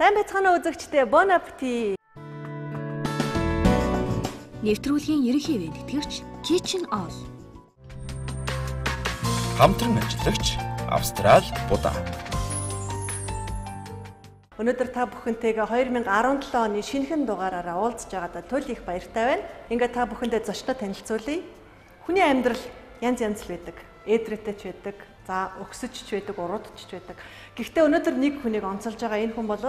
Сайн байцгаана уу үзэгчдээ. Bon appétit. Нэвтрүүлгийн ерөнхий вэндитгэгч Kitchen All. Хамтран ажиллагч Австрал Будаа. Өнөөдөр та бүхэнтэйгээ 2017 оны шинэхэн дугаараараа уулзж байгаадаа туйл их баяртай байна. Ингээд та бүхэндээ зочдоо танилцуулъя. Хүний амьдрал янз янз л байдаг. Ээдрээтэй ч байдаг, за өгсөж ч байдаг, уруудч ч байдаг. Гэхдээ өнөөдөр нэг хүнийг онцолж байгаа энэ хүн бол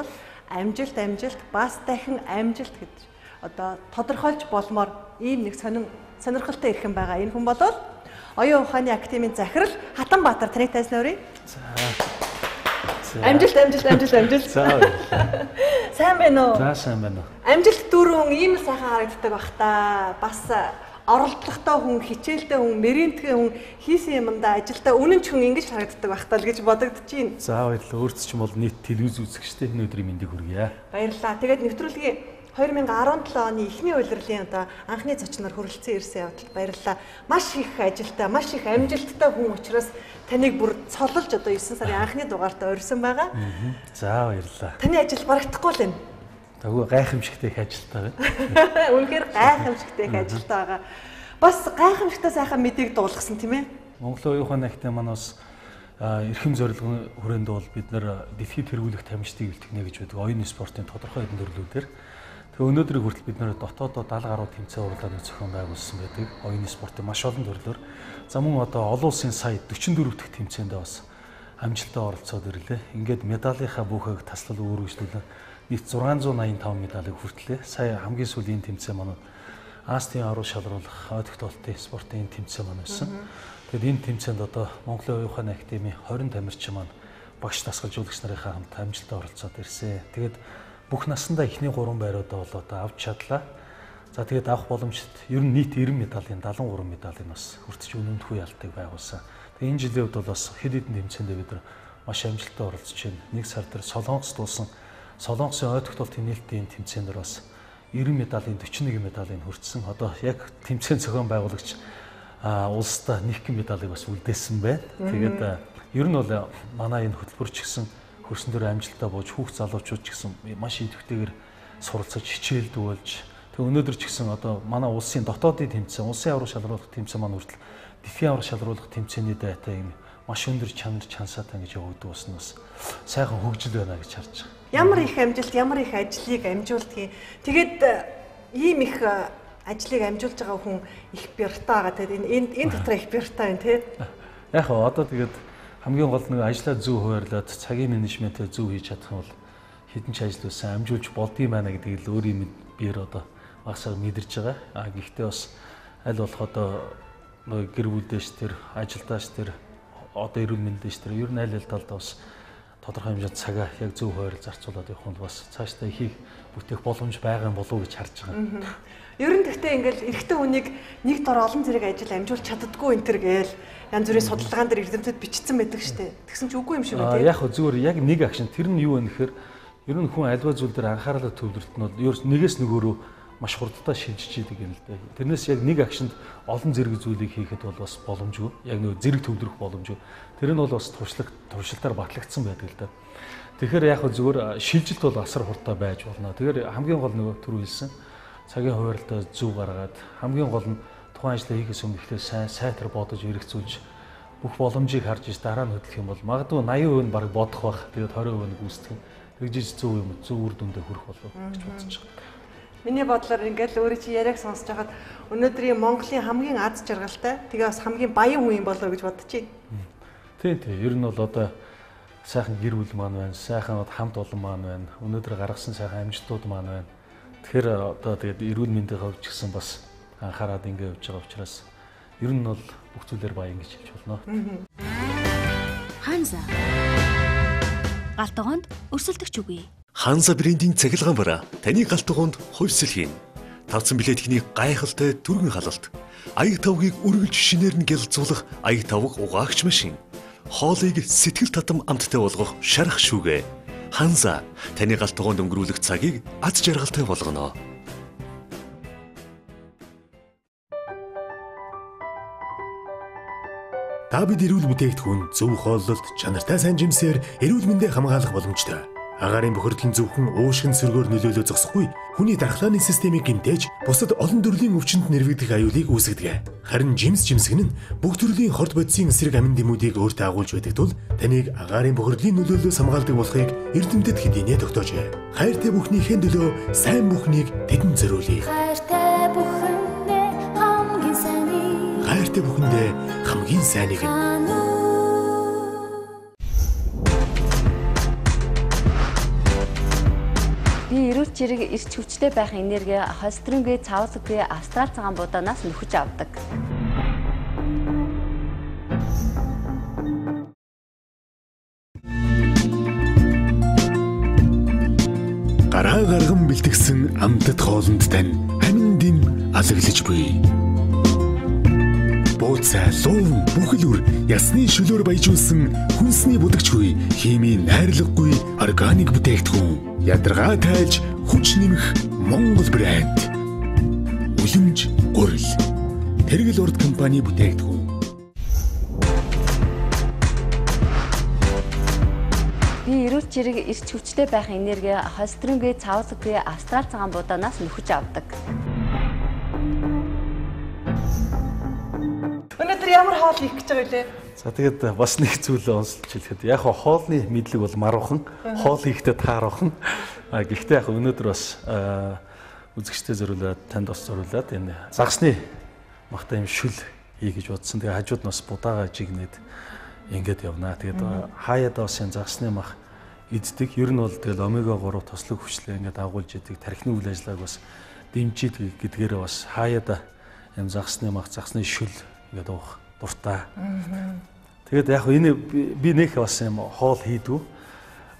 амжилт, бас дахин амжилт гэж одоо тодорхойлж болмоор ийм нэг сонирхолтой ирхэн байгаа. Энэ хүн бол Оюун ухааны академийн захирал Хатанбаатар. Таныг тайлснаа. Амжилт. Сайн байна уу? За сайн байна уу. Амжилт дүүрэн ийм л сайхан харагддаг бах та. Бас оролдлоготой хүн, хичээлтэй хүн, мэрэмтгэн хүн, хийсэн юмдаа ажилдаа үнэн ч хүн ингэж харагддаг бах таа л гэж бодогдчихээн. За баярлалаа. Өөрсдөж ч бол нийт телевиз үзэгчтэй энэ өдрийн мэндийг хүргье. Баярлалаа. Тэгээд нэвтрүүлгийн 2017 оны эхний улирлын одоо анхны зочноор хүрэлцэн ирсэн явдалд баярлалаа. Маш их ажилтай, маш их амжилттай хүн учраас таныг бүр цололж одоо 9 сарын анхны дугаартаа урьсан байгаа. За баярлалаа. Таны ажил барагдахгүй л байна. Тэгвэл гайхамшигтай их ажилтай байна. Үнэхээр гайхамшигтай их ажилтай байгаа. Бас гайхамшигтай сайхан мэдээг дуулгасан тийм ээ. Монголын оюун ухааны академи манаас эрхэм зорилгын хүрээнд бол бид нар дэлхийд тэргүүлэх тамирчдыг бэлтгэнэ гэж байдаг оюуны спортын тодорхой хэдэн төрлүүдээр. Тэгээ өнөөдрийг хүртэл бид нэр дотоодоо 70 гаруй тэмцээн уралдааны зохион байгуулсан байдаг. Оюуны спортын маш олон төрлөөр. За мөн одоо олон улсын сая 44 дахь тэмцээндээ бас амжилттай оролцоод ирлээ. Ингээд медалийнхаа бүхээг таслал өөргөжлүүлэн нийт 685 медалыг хүртлээ. Сая хамгийн сүүлийн тэмцээн маань Астын аврал шалруулах ойд тогтолтын спортын тэмцээн маань байсан. Тэгэхээр энэ тэмцээнд одоо Монголын оюун ухааны академийн 20 тамирчин маань багш дасгалжуулагч нарынхаа хамт амжилттай оролцоод ирсэн. Тэгээд бүх насандаа эхний 3 байруудаа бол одоо авч чадлаа. За тэгээд авах боломжтой ер нь нийт 90 медалийн 73 медалийн бас хүртэж үнэмдэх ялтыг байгуулсан. Тэгээд энэ жилийн хувьд бол бас хэд хэдэн тэмцээндээ бид нар маш амжилттай оролцож байна. Нэг сар дээр Солонгост дуусан Солонгосын ойд тогтолтын нийтийн тэмцээнд дээр бас 90 медалийн 41 медалийн хүртсэн. Одоо яг тэмцээн зохион байгуулагч улсдаа нэгэн медалыг бас үлдээсэн байна. Тэгээд ер нь бол манай энэ хөтөлбөрч гэсэн хөрсөн дээр амжилттай бууж хүүхд залуучууд ч гэсэн маш идэвхтэйгээр суралцаж хичээлд болж тэг өнөөдөр ч гэсэн одоо манай улсын дотоодын тэмцээн, улсын аврал шалруулах тэмцээн маань хүртэл дэлхийн аврал шалруулах тэмцээний дайтай юм маш өндөр чанар чансаатай гэж явагддаг бас нь бас сайхан хөгжил байна гэж харж байгаа. Ямар их амжилт, ямар их ажлыг амжуулдгийг. Тэгээд ийм их ажлыг амжуулж байгаа хүн их бяртаа байгаа. Тэгээд энэ дотор их бяртаа байна тий. Яг одоо тэгээд хамгийн гол нэг ажлаа зөв хуваарлаад цагийн менежментээ зөв хийж чадах нь бол хэдэн ч ажил байсан амжуулж болдгийм байна гэдгийг л өөрийн биеэр одоо багсаа мэдэрч байгаа. Гэхдээ бас аль болох одоо гэр бүлдээш тэр ажилдаач тэр одоо эрүүл мэндээш тэр ер нь аль талдаа бас тодорхой хэмжээнд цагаа яг зөв хуваарлаж зарцуулаад явах нь бас цаашдаа ихийг бүтээх боломж байгаа юм болов уу гэж харж байгаа. Ер нь гэхдээ ингээл эрэгтэй хүнийг нэг дор олон зэрэг ажил амжуулж чаддаггүй энэ төр гээл янз бүрийн судалгаан дээр эрдэмтэд бичсэн байдаг штэ. Тэгсэн чи үгүй юм шиг үү? Яг зүгээр яг нэг акшн тэр нь юу вэ гэхээр ер нь хүн альва зүйл дээр анхаарлаа төвлөрөлт нь бол ер нь нэгээс нөгөөрөө маш хурдтай шилжиж идэг юм л да. Тэрнээс яг нэг акшнд олон зэрэг зүйлийг хийхэд бол бас боломжгүй. Яг нэг зэрэг төвлөрөх боломжгүй. Тэр нь бол бас туршилтаар батлагдсан байдаг л да. Тэгэхээр яг зүгээр шилжилт бол асар хурдтай байж болно. Тэгэхээр хамгийн гол нөгөө түрүү хэлсэн цагийн хуваарлтаа зөв гаргаад хамгийн гол нь тухайн ажлаа хийхээс өмнө ихлээр сайтар бодож эргэцүүлж бүх боломжийг харж иж дараа нь хөдлөх юм бол магадгүй 80% нь баг бодох байх. Тэгээд 20% нь гүйцэтгэх. Тэгжиж зөв юм зөв үр дүндээ хүрэх болов гэж бодож байгаа. Миний бодлоор ингээл өөрөө чи яриаг сонсож байхад өнөөдрийн Монголын хамгийн аз жаргалтай тэгээ бас хамгийн баян хүн юм болов гэж бодож байна. Тийм. Ер нь бол одоо сайхан гэр бүл маань байна, сайхан хамт олон маань байна. Өнөөдөр гаргасан сайхан амжилтууд маань байна. Тэгэхээр одоо тэгээд эрүүл мэндийн хувьд ч гэсэн бас анхаарал ингэ явж байгаа учраас ер нь бол бүх зүйлээр баян гэж хэлж болно. Ханза. Галтгоонд өрсөлдөгч үгүй. Ханза брендийн цахилгаан бараа таны галтгоонд хувьсэл хийн. Тавцсан билетний гайхалтай түргэн халалт. Аяг тавгийг үргэлж шинээр нь гялцуулах аяг тавг угаагч машин. Хоолыг сэтгэл татам амттай болгох шарах шүүгээ. Ханза таны галтгоонд өнгөрүүлэх цагийг аз жаргалтай болгоно. Та бид эрүүл бүтээгдэхүүн зөв хооллолт чанартай сайн жимсээр эрүүл мэндийг хамгаалах боломжтой. Агаарын бохирдлын зөвхөн уушгин сөргөөр нөлөөлөө зогсохгүй, хүний дархлааны системийг гэмтээж бусад олон төрлийн өвчнөд нэрвэгдэх аюулыг үүсгэдэг. Харин жимс жимсгэн нь бүх төрлийн хорт бодисын эсрэг амин дэмүүдийг өөртөө агуулж байдаг тул таныг агаарын бохирдлын нөлөөлөөс хамгаалдаг болохыг эрдэмтэд хэдийнэ тогтоожээ. Хайртай бүхнийхээ төлөө сайн бүхнийг тэдэнд зориулъя. Хайртай бүхэндээ хамгийн сайныг. Хайртай бүхэндээ хамгийн сайныг. Би эрүүл чирэг эрч хүчтэй байх энерги холестерингүй цаавлаггүй австрал цагаан будаанаас нөхөж авдаг. Гараа гарган бэлтгэсэн амтд хоолнд тань амин дэм алаглаж буй. Бууцаа луун бүхэл үр ясны шөлөөр баяжуулсан хүнсний будагчгүй химийн найрлагагүй органик бүтээгдэхүүн. Ядаргаа тайлж хүч нэмэх Монгол брэнд. Үлэмж гурил. Тэргэл урд компани бүтээгдэхүүн. Би эрүүл чирэг эрч хүчтэй байх энерги холестерингүй цаавлаггүй австрал цагаан будаанаас нөхөж авдаг. Өнөөдөр ямар хоол хийх гэж байгаа вэ? За тэгээд бас нэг зүйлээ онцлж хэлэхэд яг хоолны мэдлэг бол маруухан, хоол хийхдээ тааруухан. Гэхдээ яг өнөөдөр бас үзэгчтэй зориулаад танд бас зориулаад энэ загсны махтай юм шүл хий гэж бодсон. Тэгээд хажууд нь бас будаага жигнээд ингээд явнаа. Тэгээд хаяад бас энэ загсны мах иддэг. Ер нь бол тэгэл омега 3 тослог хүчлээ ингээд агуулж идэг. Тархины үйл ажиллагааг бас дэмжиж гэдгээрээ бас хаяад энэ загсны мах, загсны шүл ингээд уух дуртай. Тэгээд яг энэ би нэг бас юм хоол хийдгүү.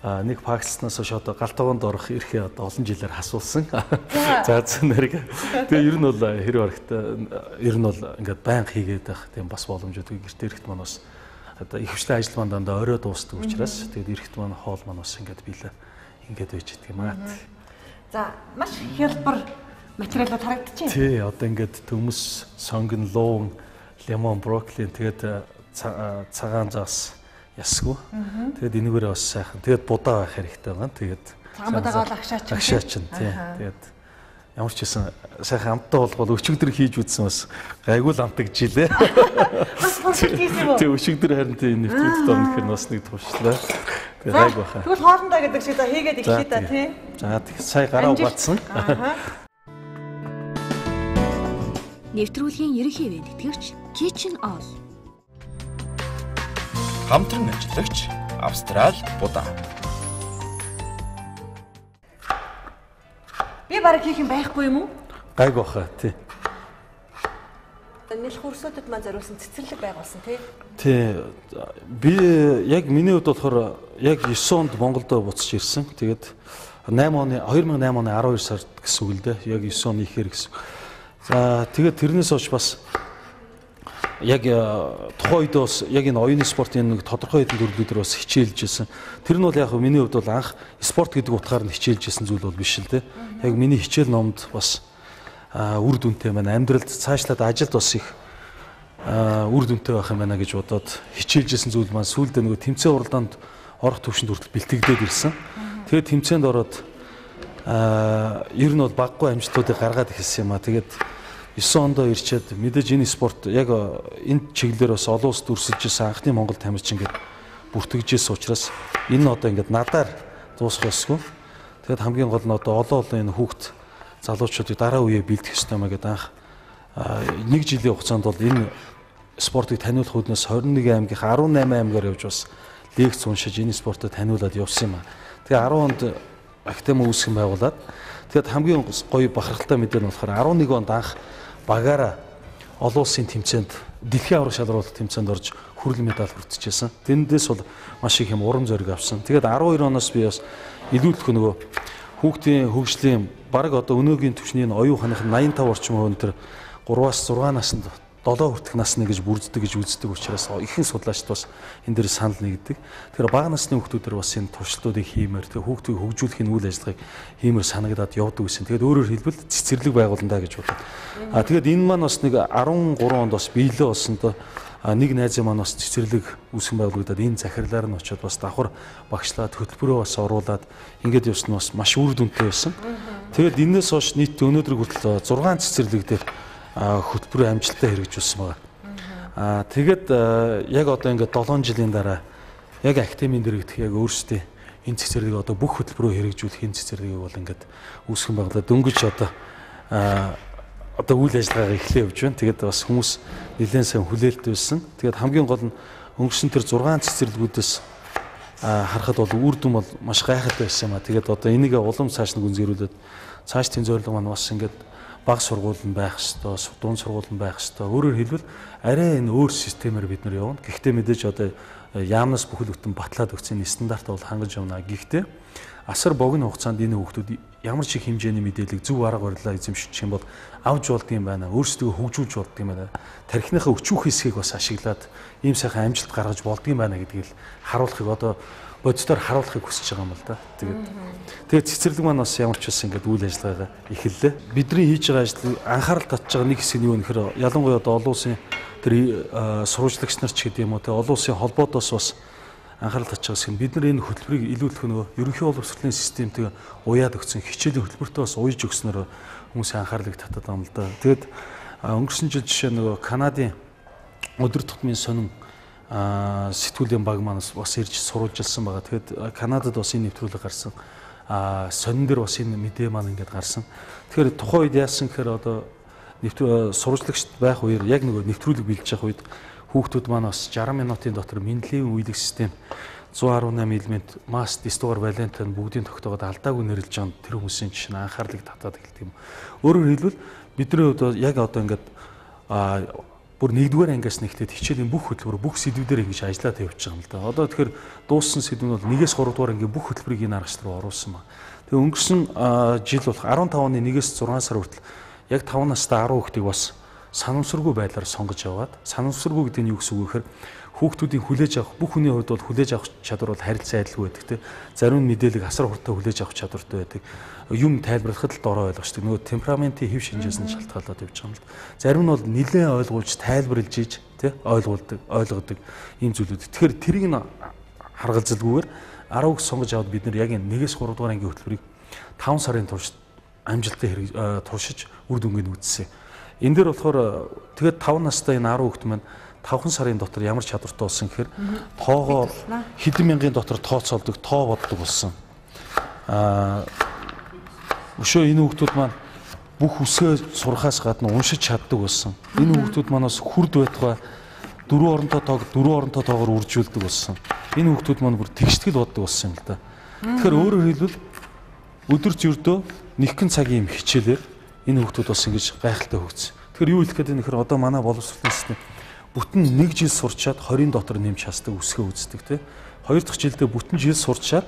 Нэг пакслснаас хойш одоо галтгоонд орох эрхээ одоо олон жилээр хасуулсан. За нэрэг. Тэгээ ер нь бол хэрэг барагтай ер нь бол ингээд байнга хийгээд байх тийм бас боломжтой. Гэртээ эрэхт маань бас одоо их хвшлийн ажил маань дандаа орой дуусдаг учраас тэгээд эрэхт маань хоол маань бас ингээд биелээ ингээд байж идэг юм аа. За маш хялбар материалууд харагдчихэв. Тий, одоо ингээд төмөс, сонгон, луун, лимон, брокколи тэгээд цагаан заас ясгүй. Тэгээд энэгээрээ бас сайхан. Тэгээд будаа байх хэрэгтэй байна. Тэгээд цагаан будаага бол агшаач. Агшаач нь тий. Тэгээд ямар ч байсан сайхан амттай болгоод өчигдөр хийж үзсэн бас гайгүй л амтгаж илээ. Бас форсет хийсэн юм уу? Тэг өчигдөр харин тий нэвтрүүлэлт орно гэхээр бас нэг туршлаа. Тэгээд гайгүй баха. Тэгвэл хоолндоо гэдэг шиг за хийгээд эхлэе та тий. За тэг сая гараа угаацсан. Нэвтрүүлгийн ерөнхий вэндитгэгч Kitchen All. Хамтран ажиллагч Австрал будаа. Би бараг хийх юм байхгүй юм уу? Гайгүй баха тий. Нэлх хөрсөдөд маань зориулсан цэцэрлэг байгуулсан тий. Тий. Би яг миний хувьд болохоор яг 9 онд Монголд буцаж ирсэн. Тэгээд 2008 оны 12 сард гэсэн үг л дээ. Яг 9 оны ихээр гэсэн. За тэгээд тэрнээс хойш бас яг тухайн үед бас яг энэ оюуны спортын нэг тодорхой хэдэн төрлүүдээр бас хичээлжсэн. Тэр нь бол яг миний хувьд бол анх спорт гэдэг утгаар нь хичээлжсэн зүйл бол биш л дээ. Яг миний хичээл номд бас үр дүнтэй байна. Амьдралд цаашлаад ажилд бас их үр дүнтэй байх юм байна гэж бодоод хичээлжсэн зүйл маань сүүлдээ нөгөө тэмцээн уралдаанд орох төвшөнд хүртэл бэлтгэгдээд ирсэн. Тэгээд тэмцээнд ороод ер нь бол баггүй амжилтуудыг гаргаад ирсэн юм а. Тэгээд 9 ондоо ирчээд мэдээж энэ спорт яг энэ чиглэлээр бас олон улсад өрсөлдөж ирсэн анхны Монгол тамирчин ингээд бүртгэжсэн учраас энэ нь одоо ингээд надаар дуусах ёсгүй. Тэгэд хамгийн гол нь одоо олон энэ хүүхд залуучуудыг дараа үеэ бэлдэх ёстой маа гэдэг анх 1 жилийн хугацаанд бол энэ спортыг таниулах үүднээс 21 аймгийнхаа 18 аймгаар явж бас лекц уншиж энэ спортыг таниулаад явсан юм а. Тэгээ 10 онд академи үүсгэн байгуулад тэгэд хамгийн гоё бахархалтай мэдээ нь болохоор 11 онд анх багаараа олон улсын тэмцээнд дэлхийн аврах шалралт тэмцээнд орж хүрэл медаль хүртчихсэн. Тэндээс бол маш их юм урам зориг авсан. Тэгээд 12 оноос би бас илүүдлэх нөгөө хүүхдийн хөгжлийн баг одоо өнөөгийн түвшний оюун ханах 85 орчим хувь тэр 3-аас 6 наснд хүртэх насны гэж бүрддэг гэж үздэг учраас ихэнх судлаачид бас энэ дээр санал нэгдэг. Тэгэхээр бага насны хүүхдүүдээр бас энэ туршилтуудыг хиймээр тэгээ хүүхдийг хөгжүүлэхийн үйл ажиллагааг хиймээр санагдаад явдаг гэсэн. Тэгээд өөрөөр хэлбэл цэцэрлэг байгуулна гэж бодлоо. Тэгээд энэ маань бас нэг 13 онд бас биелээ болсондоо нэг найзын маань бас цэцэрлэг үүсгэн байгуулагдаад энэ захирлаар нь очиод бас давхар багшлаад хөтөлбөрөө бас оруулаад ингэж явсан нь бас маш үр дүнтэй байсан. Тэгээд энэс хойш нийт өнөөдөр хүртэл 6 цэцэрлэг дээр хөтөлбөрөө амжилттай хэрэгжүүлсэн байна. Тэгээд яг одоо ингээд 7 жилийн дараа яг академийн дэрэгдэх яг өөрсдөө энэ цэцэрлэгийг одоо бүх хөтөлбөрөө хэрэгжүүлэх энэ цэцэрлэгийг бол ингээд үүсгэн байгуулаад дөнгөж одоо үйл ажиллагаагаа эхлэе явж байна. Тэгээд бас хүмүүс нэлээд сайн хүлээлт байсан. Тэгээд хамгийн гол нь өнгөрсөн тэр 6 цэцэрлэгүүдээс харахад бол үр дүн бол маш гайхалтай байсан юм а. Тэгээд одоо энийг улам цааш нь гүнзгийрүүлээд цааш тийм зорилго маань бас ингээд бага сургууль нь байх хэвээр, дунд сургууль нь байх хэвээр. Өөрөөр хэлбэл арай энэ өөр системээр бид нар явна. Гэхдээ мэдээж одоо яамнаас бүхэл бүтэн батлаад өгсөн стандарт бол хангаж явна. Гэхдээ асар богино хугацаанд энэ хүүхдүүд ямар ч их хэмжээний мэдээлэл зөв арга барилаа эзэмшчих юм бол авч болдгийм байна. Өөрсдөө хөгжүүлж болдгийм байна. Тархиныхаа өчүүх хэсгийг бас ашиглаад ийм сайхан амжилт гаргаж болдгийм байна гэдгийг харуулахыг одоо бодитоор харуулахыг хүсэж байгаа юм л да. Тэгээд цэцэрлэг маань бас ямар ч байсан ингээд үйл ажиллагаагаа эхэллээ. Бидний хийж байгаа ажил анхаарал татж байгаа нэг хэсэг нь юу нөхөр ялангуяа одоо олон улсын тэр сурвалжлагч нар ч гэдэг юм уу те олон улсын холбоодоос бас анхаарал татж байгаа хэсэг нь бид нар энэ хөтөлбөрийг илүүлэх нөгөө ерөнхий боловсролын системтэй уяад өгсөн хичээлийн хөтөлбөртөө бас уяж өгснөөр хүмүүсийн анхаарлыг татаад байгаа юм л да. Тэгээд өнгөрсөн жил жишээ нөгөө Канадын өдөр тутмын сонин сэтгүүлийн баг маань бас ирж сурвалжилсан байгаа. Тэгэхээр Канадад бас энэ нэвтрүүлэг гарсан. Сонин дээр бас энэ мэдээ маань ингээд гарсан. Тэгэхээр тухайн үед яасан гэхээр одоо сурвалжлагчд байх үеэр яг нэг нэвтрүүлэг бэлдэж явах үед хүүхдүүд маань бас 60 минутын дотор Менделеевийн үеийг систем 118 элемент масс дистогор валентын бүгдийн тогтоогод алдаагүй нэрлэж байгаа тэр хүмүүсийн жишээ нь анхаарлыг татаад эхэлдэг юм. Өөрөөр хэлбэл бидний хувьд яг одоо ингээд бүр 1-р ангиас нэгтээд хичээлийн бүх хөтөлбөр бүх сэдвүүдээр ингэж ажиллаад явж байгаа юм л да. Одоо тэгэхээр дууссан сэдв нь бол 1-ээс 3-р ангийн бүх хөтөлбөрийг энэ аргач руу оруулсан байна. Тэгээ өнгөрсөн жил болох 15 оны 1-ээс 6 сар хүртэл яг 5 настай 10 хүүхдийг бас санамсаргүй байдлаар сонгож яваад санамсаргүй гэдэг нь юу гэсэн үг вэ гэхээр хүүхдүүдийн хүлээж авах бүх хүний хувьд бол хүлээж авах чадвар бол харилцан адилгүй байдаг тийм. Зарим нь мэдээлэл асар хурдан хүлээж авах чадвартай байдаг. Юм тайлбарлахад л дорой ойлгочтой. Нөгөө темпераментийн хэв шинжээс нь шалтгаалаад явж байгаа юм л. Зарим нь бол нэлээд ойлгуулж тайлбарлаж ийж тий ойлгодог ийм зүйлүүд. Тэгэхээр тэрийг нь харгалзалгүйгээр 10 сонгож аваад бид нар яг энэ 1-ээс 3 дугаар ангийн хөтөлбөрийг 5 сарын турш амжилттай туршиж үр дүнгээ үзсэн. Энэ дээр болохоор тэгээд 5 настай энэ 10 хүүхэд маань 5 сарын дотор ямар чадвартай болсон гэхээр тоогоо хэдэн мянган дотор тооцоолдог, тоо боддог болсон. Өшөө энэ хүүхдүүд маань бүх үсгээ сурахаас гадна уншиж чаддаг болсон. Энэ хүүхдүүд манаас хүрд байтугай 4 оронтой тоогоор үржүүлдэг болсон. Энэ хүүхдүүд маань бүр тэгштгэл боддог болсон юм л да. Тэгэхээр өөрөөр хэлбэл өдөрч өрдөө нэгэн цагийн хичээлээр энэ хүүхдүүд бас ингэж гайхалтай хөгжсөн. Тэгэхээр юу хэлэх гээд байна гэхээр одоо манай боловсролын систем бүтэн 1 жил сурчаад 20-ын дотор нэмж хасдаг үсгээ үздэг тий. 2 дахь жилдээ бүтэн жил сурчаад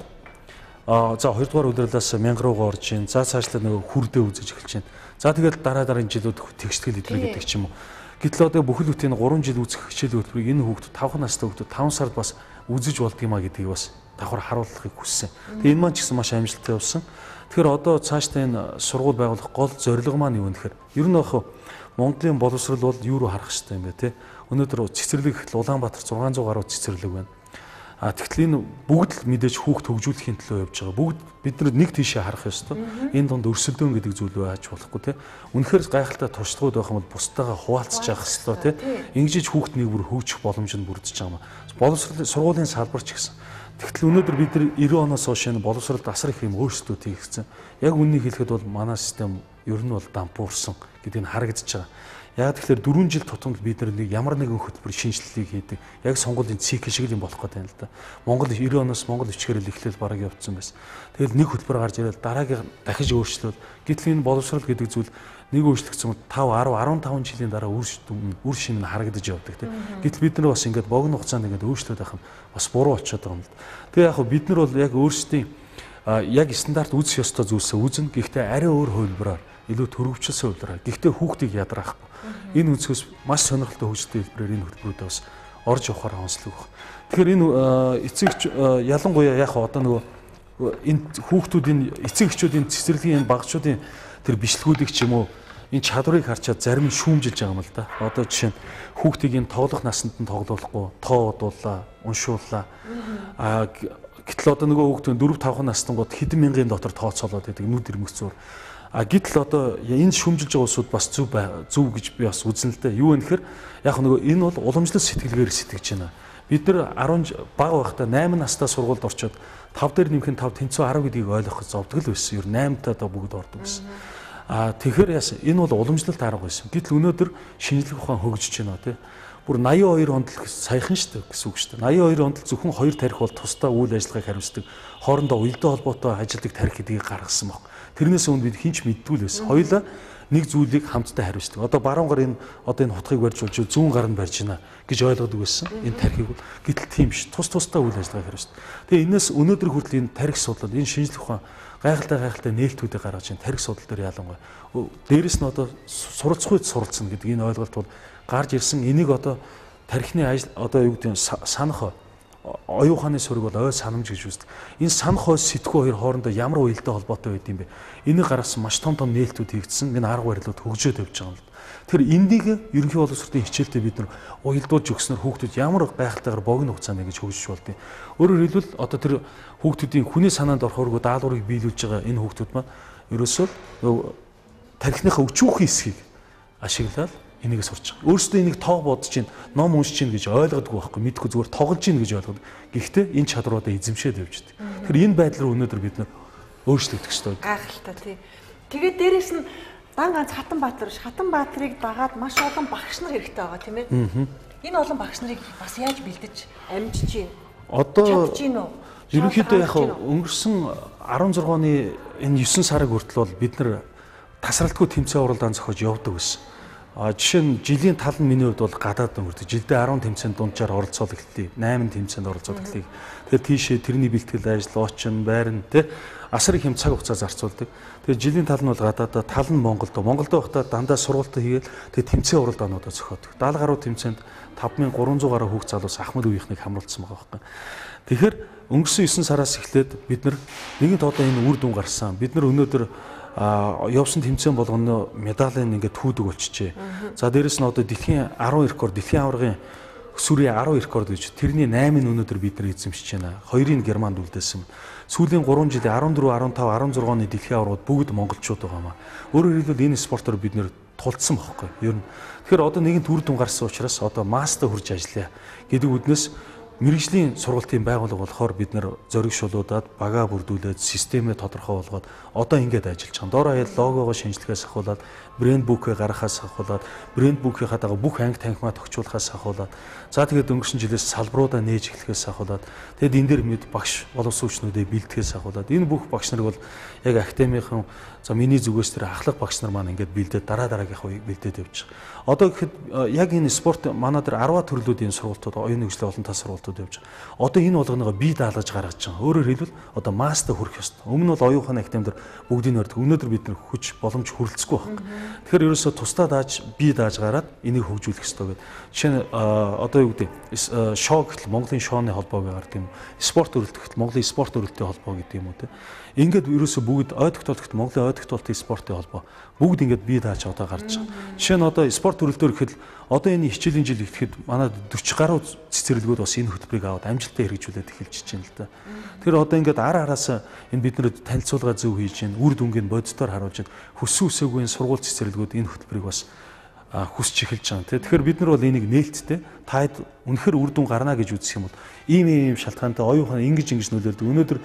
за 2 дугаар удирлаас 1000 руугаа орж ийн. За цаашлаа нөгөө хүрдээ үзэж эхэлж байна. За тэгээд дараагийн жилүүд тэгштгэл идэв гэдэг ч юм уу. Гэтэл одоо бүхэл бүтэн 3 жил үзэх хичээл хөтөлбөрийг энэ хүүхдүүд 5 настай хүүхдүүд 5 сард бас үзэж болдгиймаа гэдгийг бас давхар харуулахыг хүссэн. Тэгээ энэ маань ч гэсэн маш амжилттай явсан. Тэгэхээр одоо цаашдаа энэ сургууль байгуулах гол зорилго маань юу вэ гэхээр ер нь яг Монголын боловсрол бол юу руу харах хэрэгтэй юм бэ те. Өнөөдөр цэцэрлэг гэхэл Улаанбаатар 600 гаруй цэцэрлэг байна. Тэгэхдээ энэ бүгд л мэдээж хүүхд хөгжүүлэхийн төлөө явж байгаа. Бүгд бид нэг тийшээ харах ёстой. Энэ донд өрсөлдөөн гэдэг зүйл байж болохгүй те. Үнэхээр гайхалтай туршлагууд байх юм бол бусдаагаа хуваалцаж явах ёстой те. Ингэж хүүхд нэг бүр хөгжих боломж нь бүрдэж байгаа юм. Боловсролын сургуулийн салбар ч гэсэн. Тэгтэл өнөөдөр бид нар 90 оноос хойш энэ боловсролд асар их юм өөрчлөлтүүд хийгдсэн. Яг үннийг хэлэхэд бол манай систем ер нь бол дампуурсан гэдэг нь харагдаж байгаа. Яг тэгэхээр 4 жил тутамд бид нар нэг ямар нэгэн хөтөлбөр шинжилгээг хийдэг. Яг сонгуулийн цикл шиг юм болох гэдэг юм л да. Монгол 90 оноос Монгол ичгээрэл эхлэл бараг явцсан байсан. Тэгэл нэг хөтөлбөр гарч ирэл дараагийн дахиж өөрчлөлт. Гэтэл энэ боловсрол гэдэг зүйл нэг өөрчлөгдсөн 5 10 15 жилийн дараа үр шим нь харагдаж явдаг тийм. Гэтэл бид нар бас ингээд богино хугацаанд ингээд өөрчлөлт авах нь бас буруу болчиход байгаа юм л. Тэгээ яг бид нар бол яг өөрсдийн яг стандарт үзэх ёстой зүйлсээ үзнэ. Гэхдээ арай өөр хувилбараар илүү төрөвчлсөн хувилбараар. Гэхдээ хүүхдийг ядраахгүй Энэ өнцгөөс маш сонирхолтой хөгжөлтэй хэлбэрээр энэ хөтөлбөрүүдэд бас орж явахаар онцлог баг. Тэгэхээр энэ эцэг ялангуяа яг одоо нөгөө энэ хүүхдүүдийн эцэг эхчүүдийн цэцэрлэгийн энэ багчуудын тэр бичлэгүүдийг ч юм уу энэ чадварыг харчаад зарим нь шүүмжилж байгаа юм л да. Одоо жишээ нь хүүхдийг энэ тоглох насанд нь тоглуулахгүй тоо удууллаа, уншууллаа. Гэтэл одоо нөгөө хүүхдийн 4-5 настангууд хэдэн мянган дотор тооцоолоод байдаг нүд ирмэгцүүр. Гэтэл одоо энэ шүүмжилж байгаа улсууд бас зөв гэж би бас үзнэ л дээ. Юу вэ гэхээр яг нөгөө энэ бол уламжлалт сэтгэлгээр сэтгэж байна. Бид нар 10 бага байхдаа 8 настай сургуульд орчоод 5 дээр нэмэх нь 5 тэнцүү 10 гэдгийг ойлгох зовдөг л байсан. Ер 8 таа бүгд ордог байсан. Тэгэхээр яасан энэ бол уламжлалт арга байсан. Гэтэл өнөөдөр шинжлэх ухаан хөгжиж байна тий. Бүр 82 онд л саяхан шүү дээ гэсэн үг шүү дээ. 82 онд л зөвхөн 2 тарих бол тусдаа үйл ажиллагааг хариуцдаг. Хоорондоо уялдаа холбоотой ажилладаг тарих гэдгийг гаргасан баг. Тэрнээс өмнө бид хинч мэддгүй л байсан. Хоёулаа нэг зүйлийг хамтдаа хариуцдаг. Одоо баруун гар энэ хутгийг барьж болж зүүн гар нь барьж байна гэж ойлгодог байсан. Энэ тарихыг бол гэтэл тийм ш. Тусдаа үйл ажиллагааг хариуцдаг. Тэгээ энэс өнөөдөр хүртэл энэ тарих судлал, энэ шинжлэх ухаан гайхалтай нээлтүүдийг гаргаж энэ тарих судлал дээр ялангуяа дээрэс нь одоо суралцах үед суралцна гэдэг энэ ойлголт бол гарч ирсэн. Энийг одоо тарихны одоо юу гэдэг нь санах оюуханы сураг бол ой санамж гэж үздэг. Энэ санах ой сэтгүү хоёр хоорондоо ямар уялдаа холбоотой байд юм бэ? Энийг гаргасан маш том нээлтүүд хийгдсэн. Энэ арга барилууд хөгжөөд явж байгаа юм л. Тэгэхээр энийг ерөнхий боловсролын хичээлдээ бид нар уялдуулж өгснөөр хүүхдүүд ямар гайхалтайгаар богино хугацаанд ингэж хөгжиж болдгийг. Өөрөөр хэлбэл одоо тэр хүүхдүүдийн хүний санаанд орохоргүй даалгаврыг биелүүлж байгаа энэ хүүхдүүд маань ерөөсөө тарихныхаа өчүүхэн хэсгийг ашиглаад энийг сурч байгаа. Өөрөөсөө энийг тоо бодож чинь, ном уншиж чинь гэж ойлгодгүй байхгүй, мэдхгүй зүгээр тоглож чинь гэж ойлгоод. Гэхдээ энэ чадруудаа эзэмшээд явж байгаа. Тэгэхээр энэ байдлаар өнөөдөр бид нар өөрчлөгдөх ёстой. Гайхалтай тий. Тэгээд дээрэс нь дан ганц Хатан Баатрыг дагаад маш олон багш нар хэрэгтэй байгаа тийм ээ. Энэ олон багш нарыг бас яаж бэлдэж амжиж чинь одоо ерөнхийдөө яг өнгөрсөн 16 оны энэ 9 сарыг хүртэл бол бид нар тасралтгүй тэмцээн уралдаан зохиож явдаг байсан. Жишээ нь жилийн тал нь миний хувьд бол гадаад өнгөрдөг. Жилдээ 10 тэмцээнд дунджаар оролцоод эхэлтий. 8 тэмцээнд оролцоод эхэлтий. Тэгээд тийшээ тэрний бэлтгэл ажил, уучин, байран те асар их юм цаг хугацаа зарцуулдаг. Тэгээд жилийн тал нь бол гадаадаа, тал нь Монголд байхдаа дандаа сургуультай хийгээл тэгээд тэмцээн уралдаануудаа зохиодог. 70 гаруй тэмцээнд 5300 гаруй хүүхд залуус Ахмад үеийнхнийг хамруулсан байгаа байхгүй. Тэгэхээр өнгөрсөн 9 сараас эхлээд бид нар нэгэн одоо энэ үр дүн гарсан. Бид нар өнөөдөр явсан тэмцээн болгоно медалийн ингээд түүдэг болчихжээ. За дээрэс нь одоо дэлхийн 12 рекорд, дэлхийн аваргын сүрийн 10 рекорд гэж тэрний 8-ыг өнөөдөр бид нар эзэмшиж байна. 2-ыг Германд үлдээсэн. Сүүлийн 3 жилийн 14, 15, 16 оны дэлхийн аваргууд бүгд монголчууд байгаамаа. Өөрөөр хэлбэл энэ спортоор бид нэр тулцсан байхгүй. Ер нь. Тэгэхээр одоо нэгэн үр дүн гарсан учраас одоо мастер хүрж ажиллая гэдэг үднээс мэргэжлийн сургалтын байгууллага болохоор бид нар зоригшуулуудад багаа бүрдүүлээд системээ тодорхой болгоод одоо ингэж ажиллаж байгаа. Доор хаяа логогоо шинжилгээс ахуулаад брэнд бүкээ гаргахаас ахуулаад брэнд бүкийн хадага бүх анги танхимаа тогтчуулахаас ахуулаад за тэгээд өнгөрсөн жилээс салбаруудаа нээж эхлэхээс ахуулаад тэгээд энэ дэр мэд багш боловсруучнуудыг бэлтгэхээс ахуулаад энэ бүх багш нарыг бол яг академийн за миний зүгээс тэр ахлах багш нар маань ингээд бэлдээд дараагийнхаа бэлдээд явж байгаа. Одоо гэхэд яг энэ спорт манай дээр 10 төрлүүдийн сургалтууд, оюуны хөгжлийн олон тал сургалтууд явж байгаа. Одоо энэ болгоныгоо бие даалгаж гаргаж байгаа. Өөрөөр хэлбэл одоо мастер хүрэх ёстой. Өмнө нь бол оюуханы академид бүгдийг нөрдөг. Өнөөдөр бид нар хүч боломж хүрэлцэхгүй байна. Тэгэхээр ерөөсөө тусдаа дааж бие дааж гараад энийг хөгжүүлэх ёстой гэдэг. Жишээ нь одоо юу гэдэг шоу гэхэл Монголын шоуны холбоо гардаг юм. Спорт өрөлт гэхэл Монголын спорт өрөлтийн холбоо гэдэг юм уу те. Ингээд ерөөсөө бүгд ой тогтоолт Монголын ой тогтоолтын спортын холбоо бүгд ингээд бие дааж одоо гарч байгаа. Жишээ нь одоо спорт өрөлтөөр гэхэл одоо энэ хичээлийн жил ихэхэд манай 40 гаруй цэцэрлэгүүд бас энэ хөтөлбөрийг аваад амжилттай хэрэгжүүлээд эхэлж байна л да. Тэгэхээр одоо ингээд араас энэ биднэрт танилцуулга зөв хийж байна, үр дүнгийн бодитоор харуулж байна. Хүссэн үсээгүй энэ сургууль цэцэрлэгүүд энэ хөтөлбөрийг бас хүсч эхэлж байгаа. Тэгэхээр бид нар бол энийг нээлттэй таад үнэхэр үр дүн гарна гэж үзэх юм бол ийм шалтгаантай оюухан ингэж нөлөөлдөг. Өнөөдөр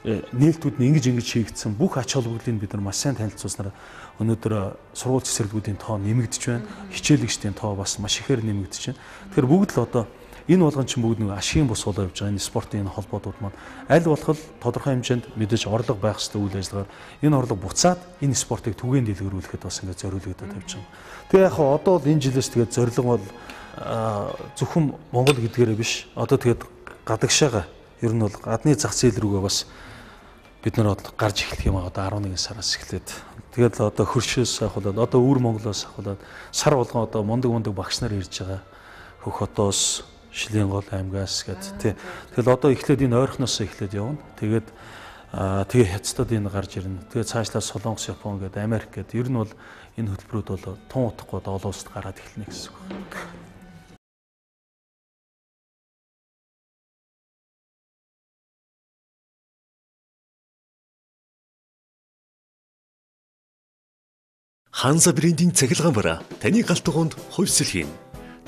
нээлтүүд нь ингэж хийгдсэн бүх ач холбогдлыг бид нар маш сайн танилцуулснаар өнөөдөр сургууль цэцэрлэгүүдийн тоо нэмэгдэж байна. Хичээлэгчдийн тоо бас маш ихээр нэмэгдэж байна. Тэгэхээр бүгд л одоо энэ болгон чинь бүгд нэг ашигын бус болоо явж байгаа. Энэ спортын энэ холбоодууд маань аль болох тодорхой хэмжээнд мэдээж орлого байх ёстой үйл ажиллагаар энэ орлого буцаад энэ спортыг түгээн дэлгэрүүлэхэд бас ингээд зориулагдаад тавьж байгаа. Тэгээ яг одоо бол энэ жилээс тэгээд зорилго бол зөвхөн Монгол гэдгээрээ биш. Одоо тэгээд гадагшаага ер нь бол гадны зах зээл рүүгээ бас бид нар гарч эхлэх юм одоо 11 сараас эхлээд тэгэл одоо хөршөөс ахуулаад одоо өвөр Монголоос ахуулаад сар болгон одоо мундаг багш нар ирж байгаа. Хөх хотоос, Шилийн гол аймгаас гэд тий. Тэгэл одоо эхлээд энэ ойрхоноос эхлээд явна. Тэгээд тэгээ хятадд энэ гарч ирнэ. Тэгээд цаашлаа Солонгос, Япон гэд Америк гэд ер нь бол энэ хөтөлбөрүүд бол тун утгагүй олон улсад гараад эхэлнэ гэсэн үг. Ханза брендийн цахилгаан бараа таны галтгоонд хувьсэл хийнэ.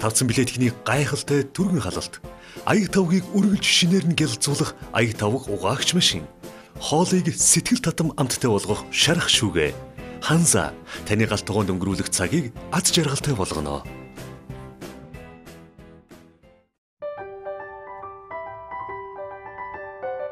Тавцсан билетний гайхалтай түргэн халалт. Аяг тавгийг үргэлж шинээр нь гялцуулах аяг тавг угаагч машин. Хоолыг сэтгэл татам амттай болгох шарах шүүгээ. Ханза таны галтгоонд өнгөрүүлэх цагийг аз жаргалтай болгоно.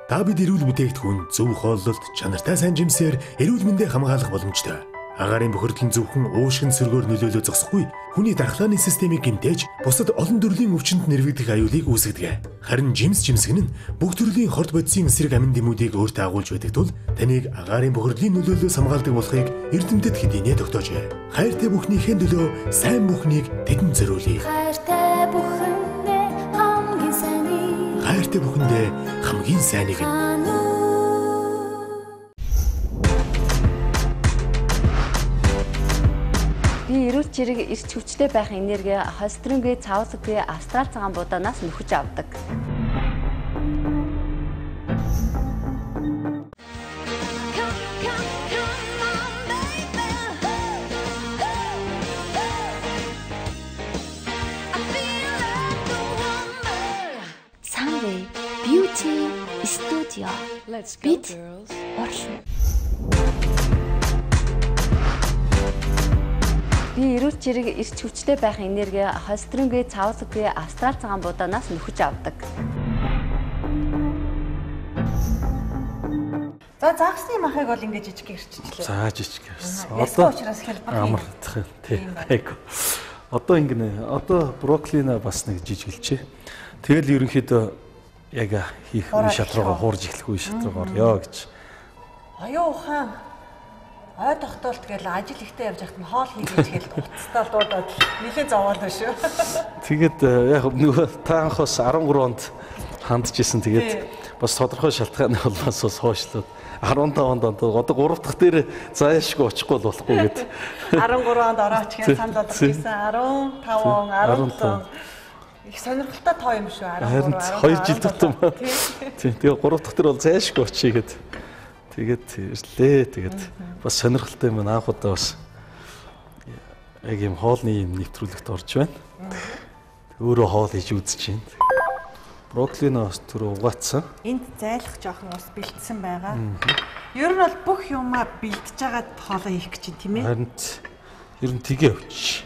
Та бид эрүүл бүтээгдэхүүн, зөв хооллолт, чанартай сайн жимсээр эрүүл мэндэ хамгаалах боломжтой. Агаарын бохирдол нь зөвхөн уушгин сөргөөр нөлөөлөө зогсохгүй, хүний дархлааны системийг гэмтээж бусад олон төрлийн өвчнөд нэрвэгдэх аюулыг үүсгэдэг. Харин жимс жимсэг нь бүх төрлийн хорт бодисын эсрэг амин дэмүүдийг өөртөө агуулж байдаг тул таныг агаарын бохирдлын нөлөөлөөс хамгаалдаг болохыг эрдэмтэд хэдийнэ тогтоожээ. Хайртай бүхнийхээ төлөө сайн бүхнийг тэдэнд зориулъя. хайртай бүхэндээ хамгийн сайныг Хайртай бүхэндээ хамгийн сайныг Би эрүүл чирэг эрч хүчтэй байх энерги холестерингүй цаавлаггүй австрал цагаан будаанаас нөхөж авдаг. Sunway Beauty Studio. Бид орлоо. Би эрүүл чирэг эрч хүчтэй байх энерги холестерингүй цаавлаггүй австрал цагаан будаанаас нөхөж авдаг. За загсны махыг бол ингэж жижиг ирчихлээ. За жижиг ирсэн. Одоо учраас хялбар амар тий. Айгу. Одоо ингэнэ. Одоо брокколина бас нэг жижиглжээ. Тэгэл ерөнхийдөө яг хийх үе шатруугаа хуурж эхлэх үе шатруугаар ёо гэж. Аюу ухаан ой тогтоолт гээл ажил ихтэй явж байхад нь хоол хийгээд гээл уцтаа дуудаад нэлээд зовоолоо шүү. Тэгээд яг нөгөө та анхаас 13 онд хандчихсэн. Тэгээд бас тодорхой шалтгааны улмаас бас хойшлоод 15 онд одоо 3 дахь дээр заашгүй очихгүй болохгүй гэд 13 онд орооч гэж санд болгочихсан. 15 он 17 их сонирхолтой тоо юм шүү. 2 жил тутам. Тийм. Тэгээ 3 дахь дээр бол заашгүй очие гэд. Тэгээд ирлээ. Тэгээд бас сонирхолтой юм анх удаа бас яг юм хоолны юм нэвтрүүлэгт орж байна. Өөрөө хоол хийж үзэж байна. Брокколиноос түр угаацсан. Энд зайлах жоохон ус бэлдсэн байгаа. Ер нь бол бүх юмаа бэлдэж байгаа хоолоо хийх гэж тийм ээ. Харин ер нь тгээ өч.